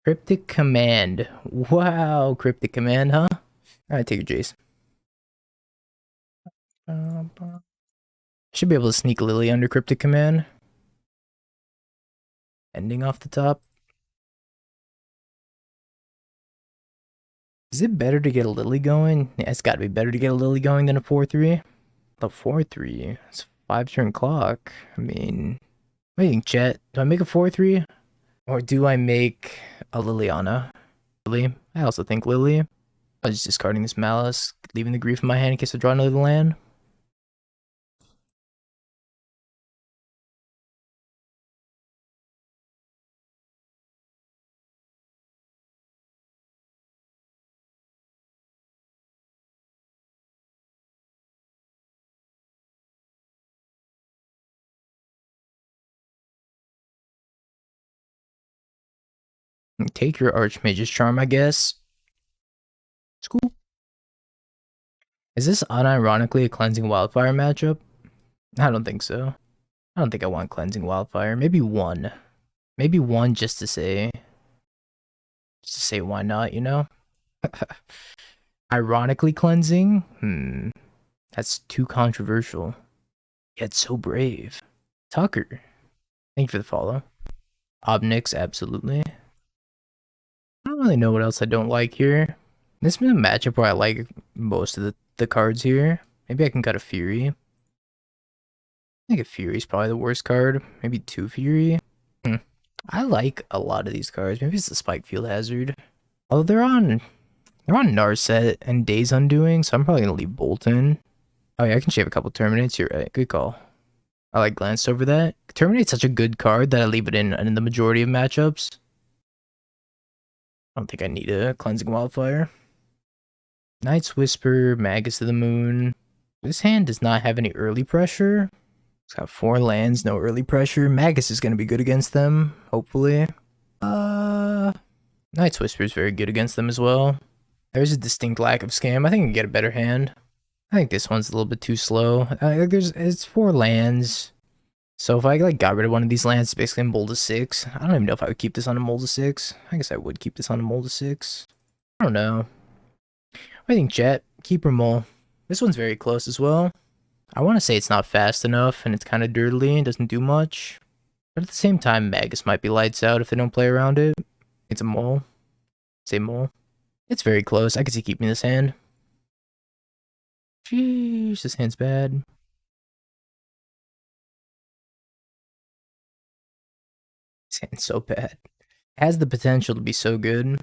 Cryptic Command. Wow, Cryptic Command, huh? Alright, take your Jace. Should be able to sneak Lily under Cryptic Command. Ending off the top. Is it better to get a Lily going? Yeah, it's gotta be better to get a Lily going than a 4-3. The 4-3. It's 5-turn clock. I mean, what do you think, chat? Do I make a 4-3? Or do I make a Liliana? Lily? I also think Lily. I was just discarding this Malice, leaving the Grief in my hand in case I draw another land. Take your Archmage's Charm, I guess. It's cool. Is this unironically a Cleansing Wildfire matchup? I don't think so. I don't think I want Cleansing Wildfire. Maybe one. Maybe one just to say why not, you know? Ironically cleansing? That's too controversial. Yet so brave. Tucker. Thank you for the follow. Obnix, absolutely. I don't really know what else I don't like here. This has been a matchup where I like most of the cards here. Maybe I can cut a Fury. I think a Fury is probably the worst card. Maybe 2 Fury. I like a lot of these cards. Maybe it's the Spike Field Hazard. Oh, they're on Narset and Days Undoing, so I'm probably gonna leave Bolton. Oh yeah, I can shave a couple Terminates. You're right. Good call. I like glanced over that. Terminate's such a good card that I leave it in the majority of matchups. I don't think I need a Cleansing Wildfire. Night's Whisper, Magus of the Moon. This hand does not have any early pressure. It's got 4 lands, no early pressure. Magus is going to be good against them, hopefully. Night's Whisper is very good against them as well. There's a distinct lack of scam. I think I can get a better hand. I think this one's a little bit too slow. It's 4 lands. So if I like got rid of one of these lands, it's basically in mold to 6. I don't even know if I would keep this on a mold to 6. I guess I would keep this on a mold to 6. I don't know. What do you think, chat? Keep or mole? This one's very close as well. I want to say it's not fast enough and it's kind of dirtily and doesn't do much. But at the same time, Magus might be lights out if they don't play around it. It's a mole. Say mole. It's very close. I could see keeping this hand. Jeez, this hand's bad. This hand's so bad. It has the potential to be so good.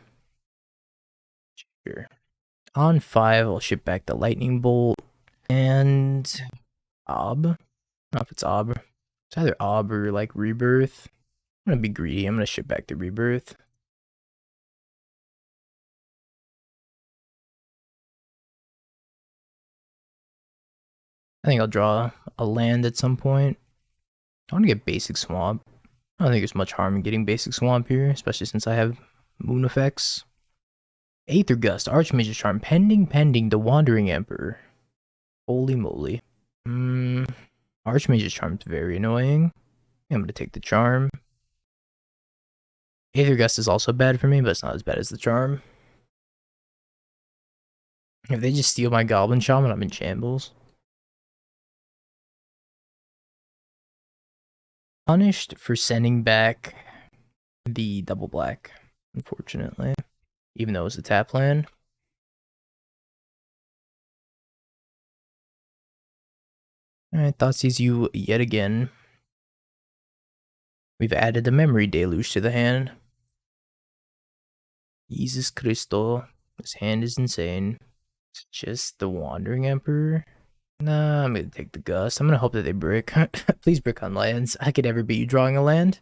Sure. On 5, I'll ship back the Lightning Bolt and Ob. I don't know if it's Ob. It's either Ob or like Rebirth. I'm gonna be greedy. I'm gonna ship back the Rebirth. I think I'll draw a land at some point. I want to get basic swamp. I don't think there's much harm in getting basic swamp here, especially since I have moon effects. Aether Gust, Archmage's Charm, pending the Wandering Emperor. Holy moly. Archmage's Charm's very annoying. I'm gonna take the Charm. Aether Gust is also bad for me, but it's not as bad as the Charm. If they just steal my Goblin Shaman, I'm in shambles. Punished for sending back the double black, unfortunately. Even though it was a tap land. Alright, Thoughtseize you yet again. We've added a Memory Deluge to the hand. Jesus Cristo. This hand is insane. It's just the Wandering Emperor. Nah, I'm gonna take the Gust. I'm gonna hope that they brick. Please brick on lands. I could never beat you drawing a land.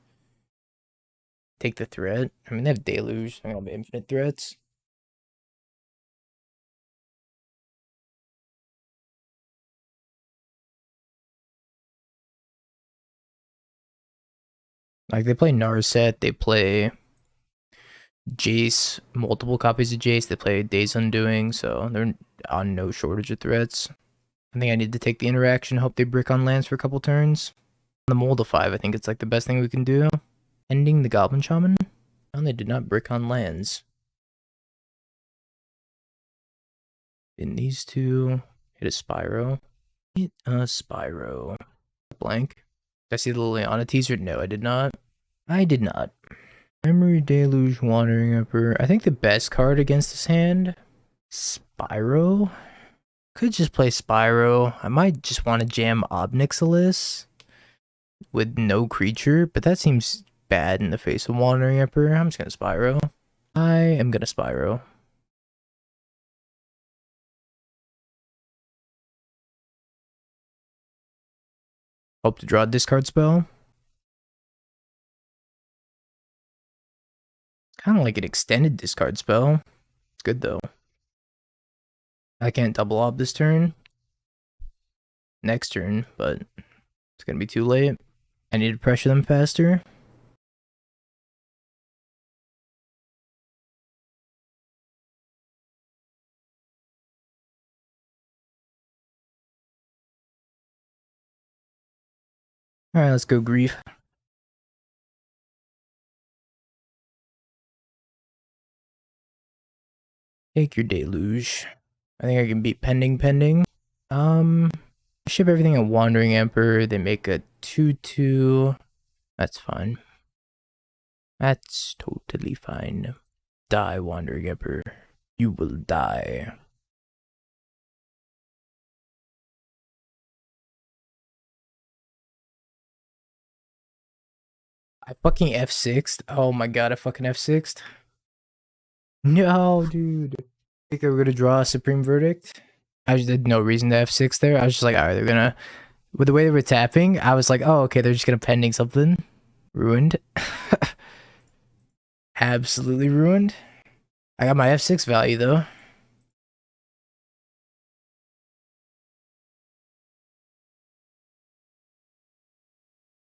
Take the threat. I mean, they have Deluge. I'm gonna have infinite threats. Like, they play Narset, they play Jace, multiple copies of Jace, they play Days Undoing, so they're on no shortage of threats. I think I need to take the interaction, hope they brick on lands for a couple turns. On the Mold of 5, I think it's like the best thing we can do. Ending the Goblin Shaman? And they did not brick on lands. In these two, hit a Spyro. Hit a Spyro. Blank. Did I see the Liliana teaser? No, I did not. I did not. Memory Deluge, Wandering Emperor. I think the best card against this hand, Spyro. Could just play Spyro. I might just want to jam Obnixilis with no creature, but that seems bad in the face of Wandering Emperor. I'm just gonna Spyro. I am gonna Spyro. Hope to draw a discard spell. Kind of like an extended discard spell. It's good though. I can't double ob this turn. Next turn, but it's gonna be too late. I need to pressure them faster. Alright, let's go Grief. Take your Deluge. I think I can beat pending. Ship everything at Wandering Emperor. They make a 2/2. That's fine. That's totally fine. Die, Wandering Emperor. You will die. I fucking F6'd. Oh my god, I fucking F6'd. No, dude. I think they were gonna draw a Supreme Verdict. I just had no reason to F6 there. I was just like, alright, they're gonna. With the way they were tapping, I was like, oh, okay, they're just gonna pending something. Ruined. Absolutely ruined. I got my F6 value though.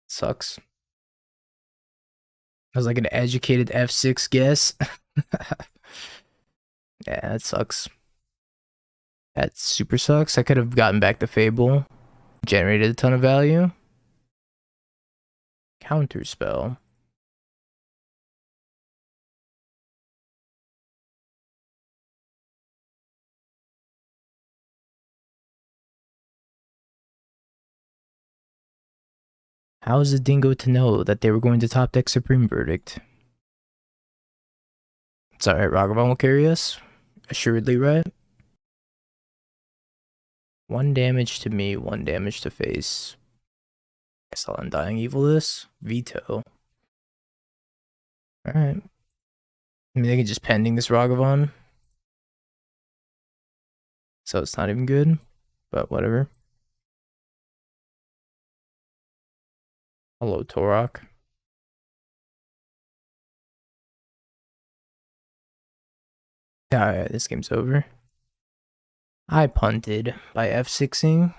Sucks. I was like an educated F6 guess. Yeah, that sucks. That super sucks. I could have gotten back the Fable. Generated a ton of value. Counterspell. How is the dingo to know that they were going to top deck Supreme Verdict? It's alright, Ragavan will carry us. assuredly right. 1 damage to me, 1 damage to face. Guess I'll Undying Evil this. Veto. Alright. I mean, they can just pending this Ragavan. So it's not even good. But whatever. Hello, Torok. Alright, this game's over. I punted by F6ing.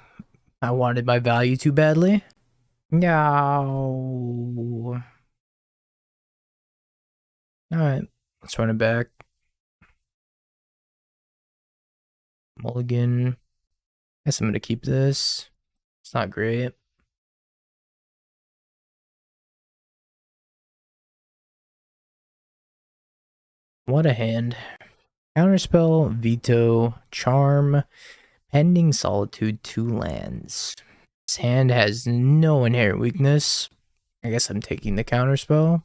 I wanted my value too badly. No. Alright, let's run it back. Mulligan. Guess I'm gonna keep this. It's not great. What a hand. Counterspell, veto, charm, pending solitude, 2 lands. This hand has no inherent weakness. I guess I'm taking the counterspell.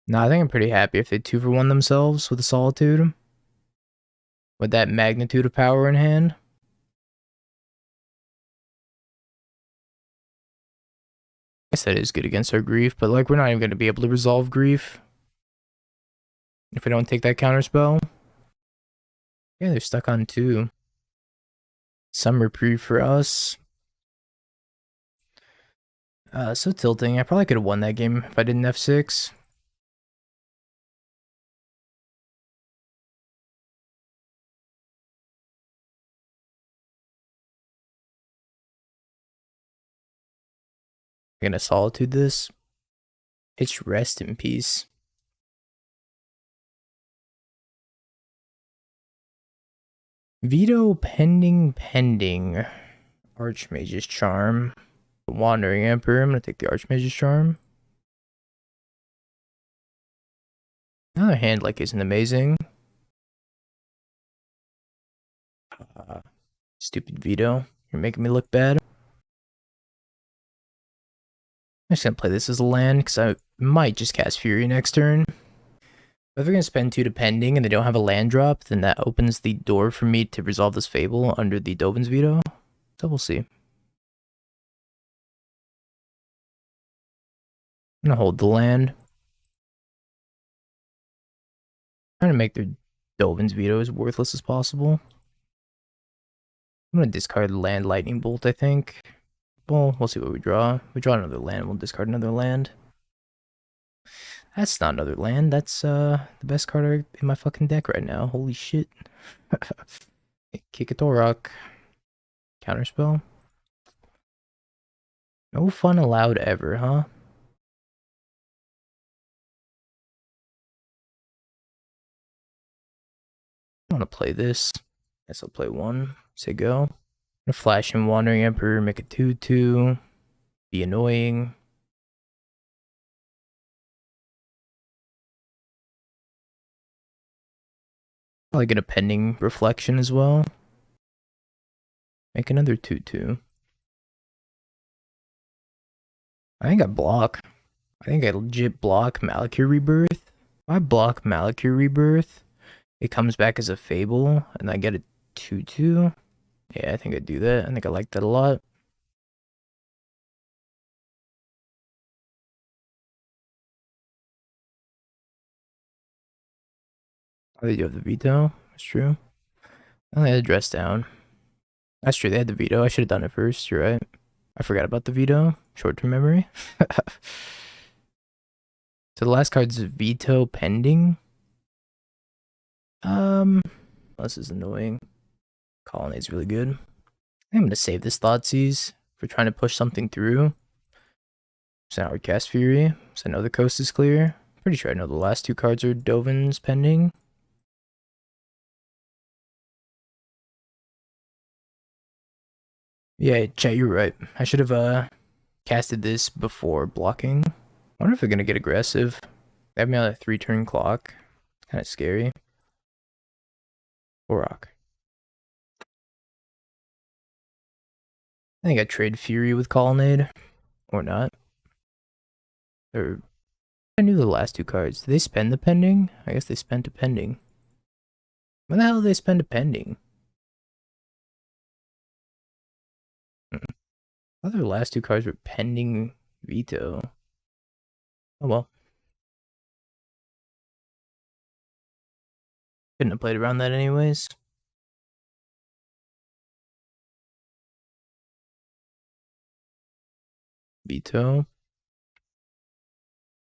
No, I think I'm pretty happy if they 2-for-1 themselves with a solitude. With that magnitude of power in hand. I guess that is good against our grief, but like we're not even going to be able to resolve grief if we don't take that counterspell. Yeah, they're stuck on 2. Some reprieve for us. So tilting. I probably could have won that game if I didn't F6. I'm gonna solitude this. It's rest in peace. Veto pending. Archmage's Charm. Wandering Emperor. I'm gonna take the Archmage's Charm. Another hand like isn't amazing. Stupid veto. You're making me look bad. I'm just gonna play this as a land because I might just cast Fury next turn. If they're gonna spend 2 to pending and they don't have a land drop, then that opens the door for me to resolve this Fable under the Dovin's veto. So we'll see. I'm gonna hold the land. Trying to make their Dovin's veto as worthless as possible. I'm gonna discard the land Lightning Bolt, I think. Well, we'll see what we draw. We draw another land, we'll discard another land. That's not another land, that's the best card in my fucking deck right now. Holy shit. Kick a Torok. Counterspell. No fun allowed ever, huh? I want to play this. Guess I'll play 1. Say go. I'm gonna flash in Wandering Emperor, make a 2/2. Be annoying. Probably get a pending Reflection as well. Make another 2/2. I think I block. I think I legit block Malakir Rebirth. If I block Malakir Rebirth, it comes back as a Fable, and I get a 2/2. Yeah, I think I do that. I think I like that a lot. Oh, they do have the veto. That's true. Oh, they had the dress down. That's true. They had the veto. I should have done it first. You're right. I forgot about the veto. Short-term memory. So the last card's veto pending. This is annoying. Colonnade's really good. I'm gonna save this Thoughtseize for trying to push something through. So now we cast Fury. So I know the coast is clear. Pretty sure I know the last 2 cards are Dovin's pending. Yeah, chat, you're right. I should have casted this before blocking. I wonder if they're gonna get aggressive. They have me on a 3-turn clock. Kind of scary. Orok. I think I trade Fury with Colonnade. Or not. Or I knew the last two cards. Did they spend the pending? I guess they spent a pending. When the hell did they spend a pending? I thought their last two cards were pending veto. Oh well. Couldn't have played around that anyways. Veto.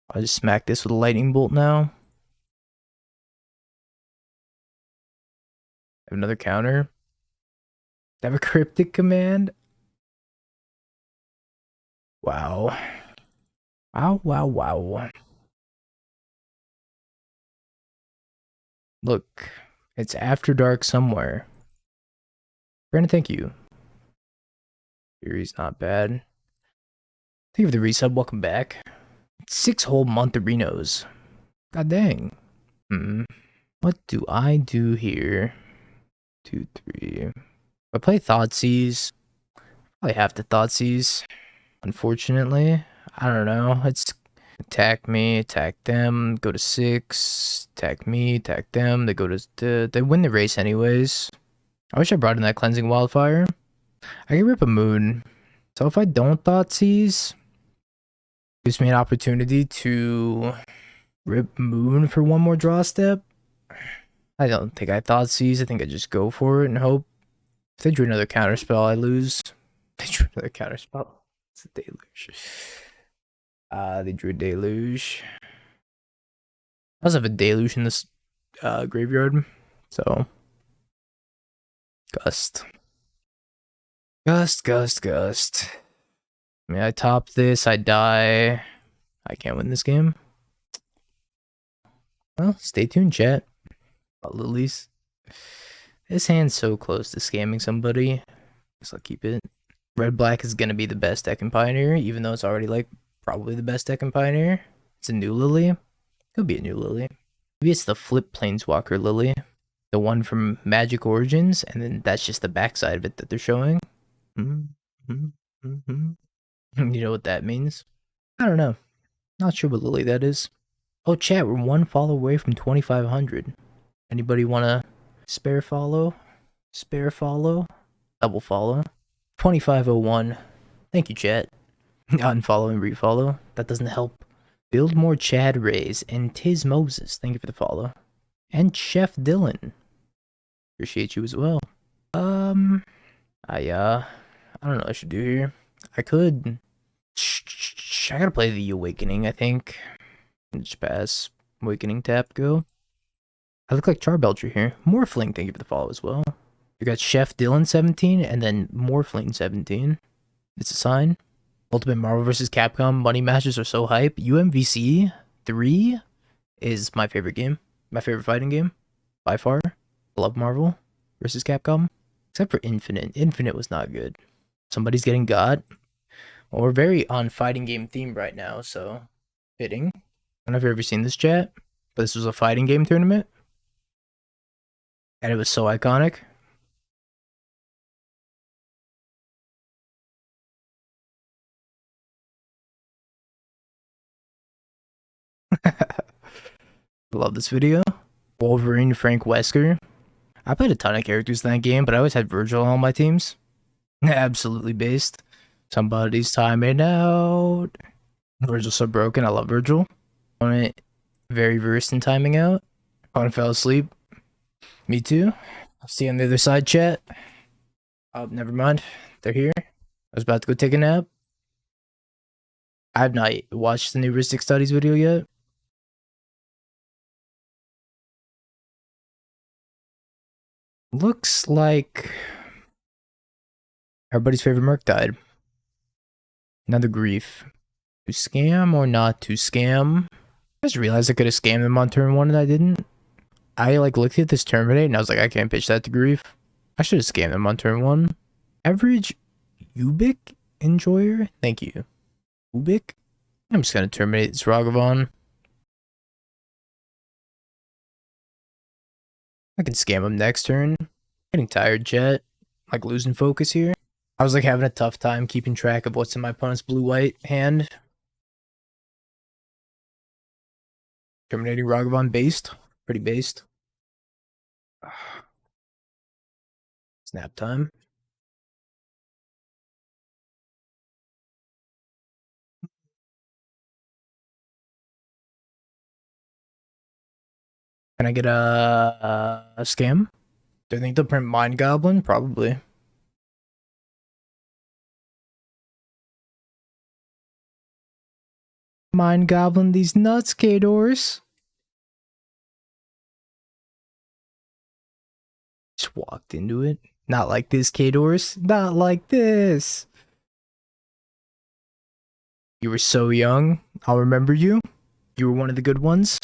I'll just smack this with a lightning bolt now. Have another counter. Have a cryptic command. Wow. Wow. Look, it's after dark somewhere. Brandon, thank you. Fury's not bad. Thank you for the resub. Welcome back. 6 whole month of Renos. God dang. What do I do here? 2, 3. I play Thoughtseize. Probably have to Thoughtseize. Unfortunately. I don't know. It's attack me, attack them, go to 6, attack me, attack them. They go to they win the race anyways. I wish I brought in that cleansing wildfire. I can rip a moon. So if I don't Thoughtseize, gives me an opportunity to rip moon for one more draw step. I don't think I Thoughtseize. I think I just go for it and hope. If they drew another counterspell, I lose. They drew another counterspell. It's a deluge. They drew a deluge. I also have a deluge in this graveyard. So Gust. I mean, I top this, I die. I can't win this game. Well, stay tuned, chat. About lilies. This hand's so close to scamming somebody. Guess I'll keep it. Red-black is gonna be the best deck in Pioneer, even though it's already like probably the best deck in Pioneer. It's a new lily. Could be a new lily. Maybe it's the flip planeswalker lily. The one from Magic Origins, and then that's just the backside of it that they're showing. You know what that means? I don't know. Not sure what lily that is. Oh, chat, we're one follow away from 2,500. Anybody want to spare follow? Spare follow? Double follow? 2501. Thank you, chat. Unfollow and refollow. That doesn't help. Build more Chad Rays and Tiz Moses. Thank you for the follow. And Chef Dylan. Appreciate you as well. I don't know what I should do here. I could. I gotta play the Awakening, I think. Just pass. Awakening tap, go. I look like Charbelcher here. Morphling, thank you for the follow as well. You got Chef Dylan 17 and then Morphling 17. It's a sign. Ultimate Marvel vs. Capcom money matches are so hype. UMVC 3 is my favorite game. My favorite fighting game. By far. I love Marvel vs. Capcom. Except for Infinite. Infinite was not good. Somebody's getting got. Well, we're very on fighting game theme right now, so fitting. I don't know if you've ever seen this, chat, but this was a fighting game tournament. And it was so iconic. Love this video. Wolverine, Frank Wesker. I played a ton of characters in that game, but I always had Virgil on all my teams. Absolutely based. Somebody's timing out. Virgil's so broken. I love Virgil. Opponent very versed in timing out. Opponent fell asleep. Me too. I'll see you on the other side, chat. Oh, never mind. They're here. I was about to go take a nap. I have not watched the new Ristic Studies video yet. Looks like everybody's favorite Merc died. Another grief. To scam or not to scam? I just realized I could have scammed them on turn 1 and I didn't. I like looked at this terminate and I was like, I can't pitch that to grief. I should have scammed them on turn 1. Average Ubik enjoyer? Thank you. Ubik? I'm just gonna terminate this Ragavan. I can scam him next turn. Getting tired, chat. Like losing focus here. I was like having a tough time keeping track of what's in my opponent's blue-white hand. Terminating Ragavan based. Pretty based. Snap time. Can I get a scam? Do I think they'll print Mind Goblin? Probably. Mind Goblin these nuts, K-Doors. Just walked into it. Not like this, K-Doors. Not like this. You were so young. I'll remember you. You were one of the good ones.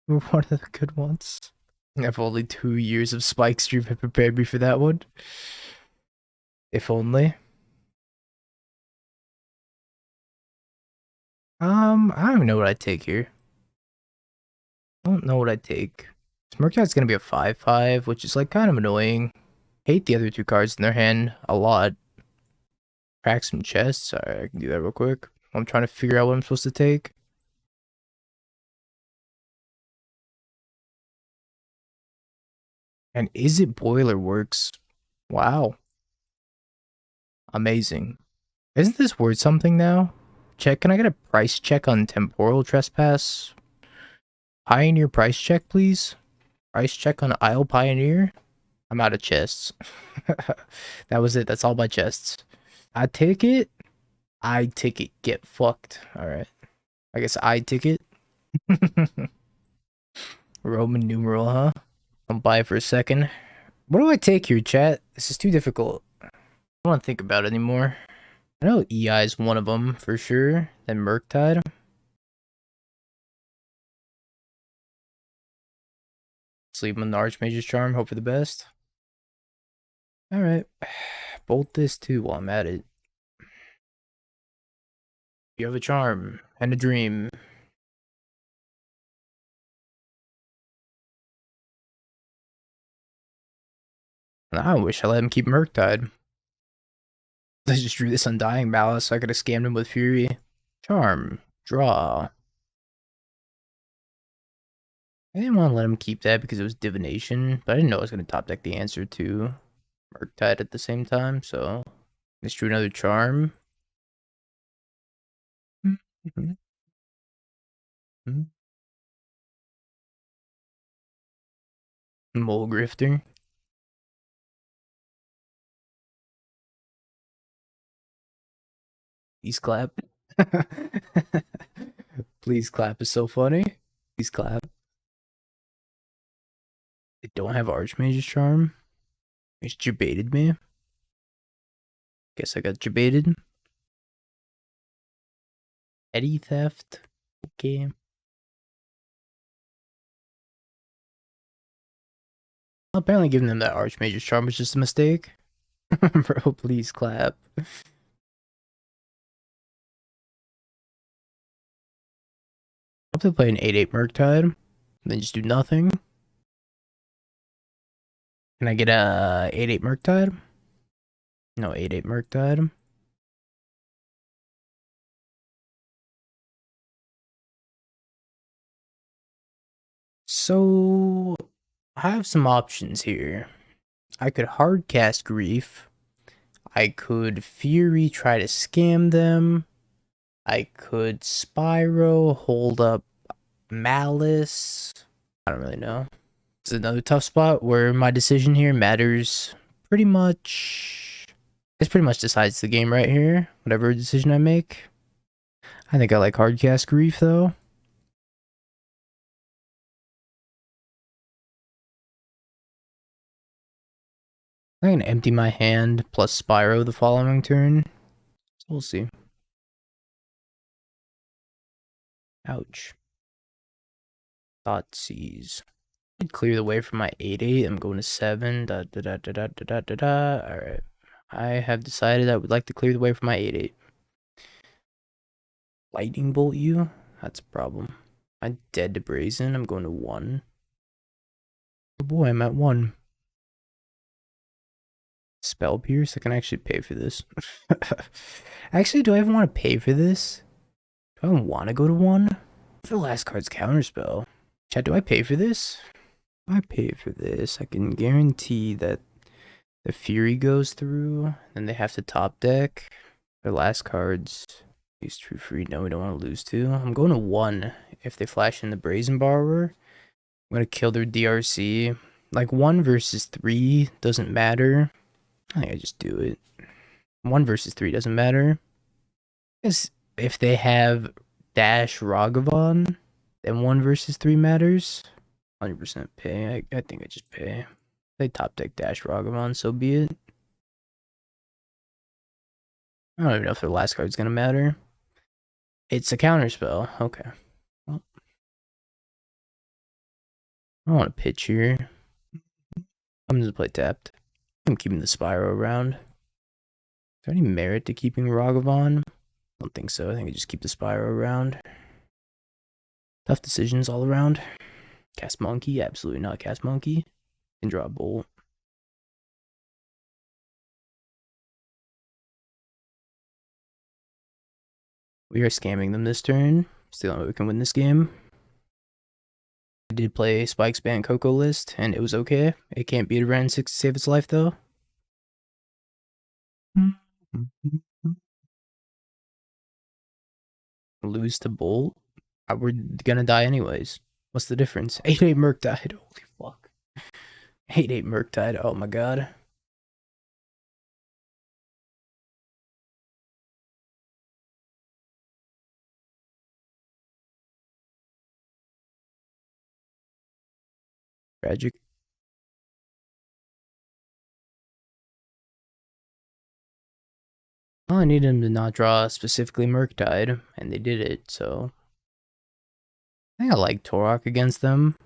You were one of the good ones. If only 2 years of Spike Stream had prepared me for that one. If only. I don't even know what I'd take here. I don't know what I'd take. Murktide gonna be a 5/5, which is like kind of annoying. Hate the other two cards in their hand a lot. Crack some chests. Alright, I can do that real quick. I'm trying to figure out what I'm supposed to take. And is it Boiler Works? Wow. Amazing. Isn't this worth something now? Check, can I get a price check on Temporal Trespass? Pioneer price check, please? Price check on Isle Pioneer? I'm out of chests. That was it. That's all my chests. I take it. I ticket. Get fucked. Alright. I guess I ticket. Roman numeral, huh? I'll buy for a second. What do I take here, chat? This is too difficult. I don't want to think about it anymore. I know EI is one of them for sure. Then Murktide. Sleep on the Archmage's Charm. Hope for the best. Alright. Bolt this too while I'm at it. You have a charm and a dream. I wish I let him keep Murktide. I just drew this Undying Malice so I could have scammed him with Fury. Charm. Draw. I didn't want to let him keep that because it was Divination, but I didn't know I was going to top deck the answer to Murktide at the same time, so let's drew another Charm. Mole Grifter. Please clap. Please clap is so funny. Please clap. They don't have Archmage's Charm. It's jebaited me. Guess I got jebaited. Petty theft. Okay. Apparently giving them that Archmage's Charm was just a mistake. Bro, please clap. I'll have to play an 8/8 Murktide. Then just do nothing. Can I get a 8/8 Murktide? No, 8/8 Murktide. So, I have some options here. I could hardcast Grief. I could Fury try to scam them. I could Spyro hold up Malice. I don't really know. It's another tough spot where my decision here matters pretty much. This pretty much decides the game right here. Whatever decision I make. I think I like hardcast Grief though. I can empty my hand plus Spyro the following turn. So we'll see. Ouch. Thoughtseize. I'd clear the way for my 8/8. I'm going to 7. Alright. I have decided I would like to clear the way for my 8/8. Lightning bolt you? That's a problem. I'm dead to Brazen. I'm going to 1. Oh boy, I'm at 1. Spell Pierce? I can actually pay for this. Actually, do I even want to pay for this? Do I even want to go to 1? For the last card's Counterspell. Chat, do I pay for this? If I pay for this, I can guarantee that the Fury goes through, then they have to top deck. Their last cards. Use True Free. No, we don't want to lose to. I'm going to 1. If they flash in the Brazen Borrower, I'm going to kill their DRC. Like 1 versus 3 doesn't matter. I think I just do it. 1 versus 3 doesn't matter. Because if they have Dash Ragavan, then 1 versus 3 matters. 100% pay. I think I just pay. If they top deck Dash Ragavan, so be it. I don't even know if their last card's gonna matter. It's a counterspell. Okay. Well, I don't want to pitch here. I'm just play tapped. I'm keeping the Spyro around. Is there any merit to keeping Ragavan? I don't think so. I think I just keep the Spyro around. Tough decisions all around. Cast Monkey? Absolutely not Cast Monkey. Can draw a Bolt. We are scamming them this turn. Still the only way we can win this game. I did play Spike's Ban Coco list, and it was okay. It can't beat a Ren 6 to save its life, though. Lose to Bolt? We're gonna die anyways. What's the difference? 8-8 Merc died. Holy fuck. 8-8 Merc died. Oh my god. Tragic. Well, I needed them to not draw specifically Merc died, and they did it, so. I think I like Torok against them.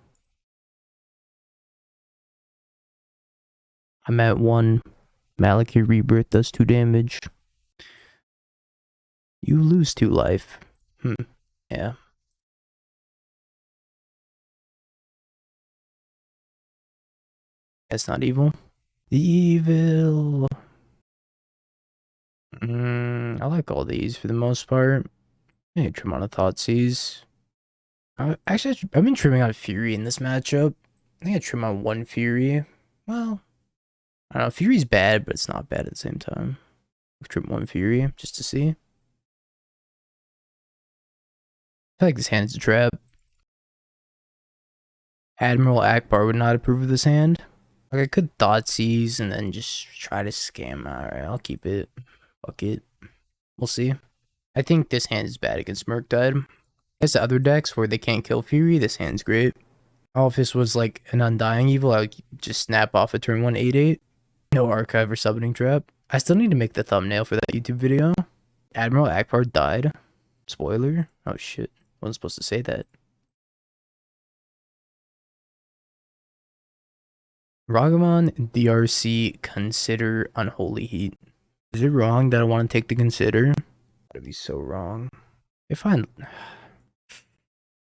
I'm at 1. Malakir Rebirth does 2 damage. You lose 2 life. Yeah. That's not evil. Evil. I like all these for the most part. I need to trim on a Thoughtseize. Actually, I've been trimming on Fury in this matchup. I think I trim on 1 Fury. Well, I don't know. Fury's bad, but it's not bad at the same time. I'll trim 1 Fury just to see. I feel like this hand is a trap. Admiral Akbar would not approve of this hand. Like, I could Thoughtseize and then just try to scam. Alright, I'll keep it. Fuck it. We'll see. I think this hand is bad against Murktide. As the other decks where they can't kill Fury, this hand's great. Oh, if this was like an Undying Evil, I would just snap off a turn 1 8-8. No Archive or Summoning Trap. I still need to make the thumbnail for that YouTube video. Admiral Akbar died. Spoiler. Oh shit. Wasn't supposed to say that. Ragavan DRC consider Unholy Heat. Is it wrong that I want to take the consider? That'd be so wrong. If I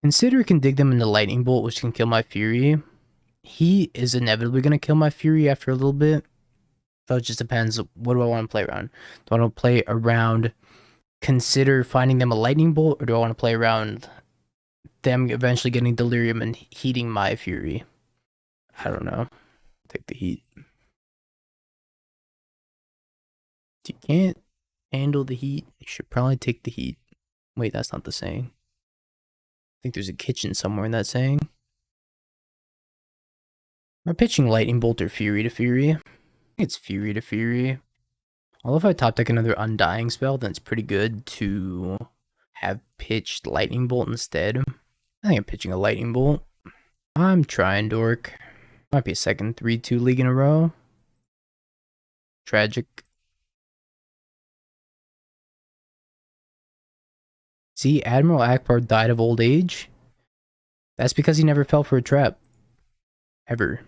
consider can dig them into Lightning Bolt, which can kill my Fury. He is inevitably gonna kill my Fury after a little bit. So it just depends. What do I want to play around? Do I want to play around consider finding them a Lightning Bolt, or do I want to play around them eventually getting Delirium and heating my Fury? I don't know. Take the heat. If you can't handle the heat, you should probably take the heat. Wait, that's not the saying. I think there's a kitchen somewhere in that saying. Am I pitching Lightning Bolt or Fury to Fury? I think it's Fury to Fury. Although if I top deck another Undying spell, then it's pretty good to have pitched Lightning Bolt instead. I think I'm pitching a Lightning Bolt. I'm trying, Dork. Might be a second 3-2 league in a row. Tragic. See, Admiral Akbar died of old age. That's because he never fell for a trap. Ever.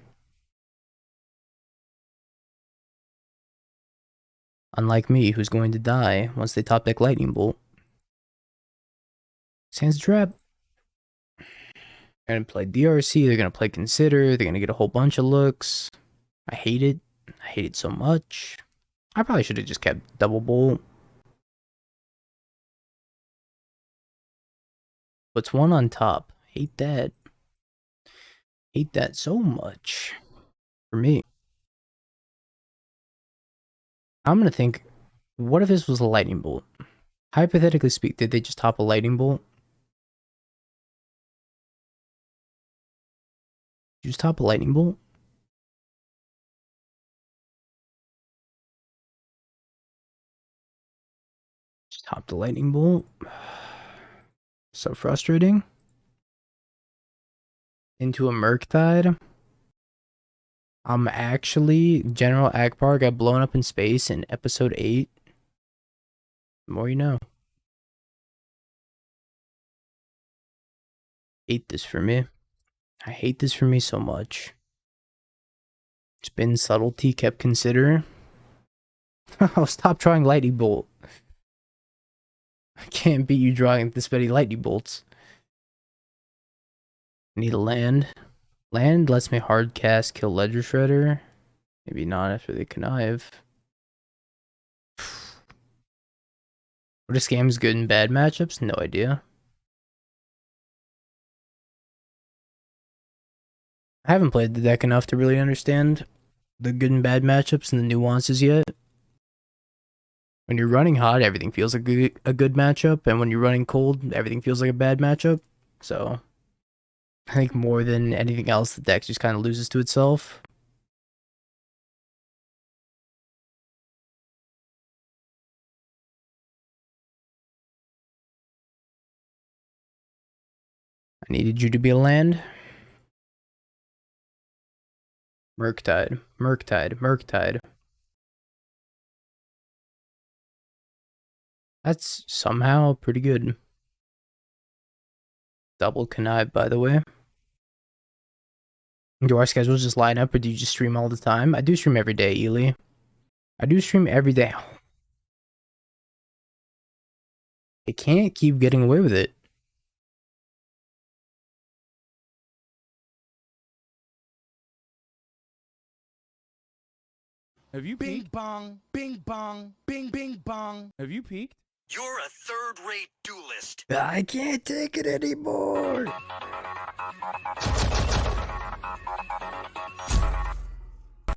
Unlike me, who's going to die once they top deck Lightning Bolt. Sans trap. They're gonna play DRC, they're gonna play Consider, they're gonna get a whole bunch of looks. I hate it. I hate it so much. I probably should have just kept double bolt. What's one on top? Hate that. Hate that so much. For me. I'm gonna think, what if this was a lightning bolt? Hypothetically speak, did they just top a lightning bolt? Did you just top a lightning bolt? Just top the lightning bolt. So frustrating. Into a Murktide. Actually, General Akbar got blown up in space in episode 8. The more you know. Hate this for me. I hate this for me so much. Spin subtlety kept consider. I'll stop drawing lightning bolt. I can't beat you drawing this many lightning bolts. Need a land. Land lets me hard cast, kill Ledger Shredder. Maybe not after they connive. What are scams good and bad matchups? No idea. I haven't played the deck enough to really understand the good and bad matchups and the nuances yet. When you're running hot, everything feels like a good matchup, and when you're running cold, everything feels like a bad matchup. So I think more than anything else, the deck just kind of loses to itself. I needed you to be a land. Murktide, Murktide, Murktide. That's somehow pretty good. Double connive, by the way. Do our schedules just line up, or do you just stream all the time? I do stream every day, Ely. I do stream every day. I can't keep getting away with it. Have you Bing peaked? bong, bing bong, bing bing bong. Have you peaked? You're a third-rate duelist. I can't take it anymore.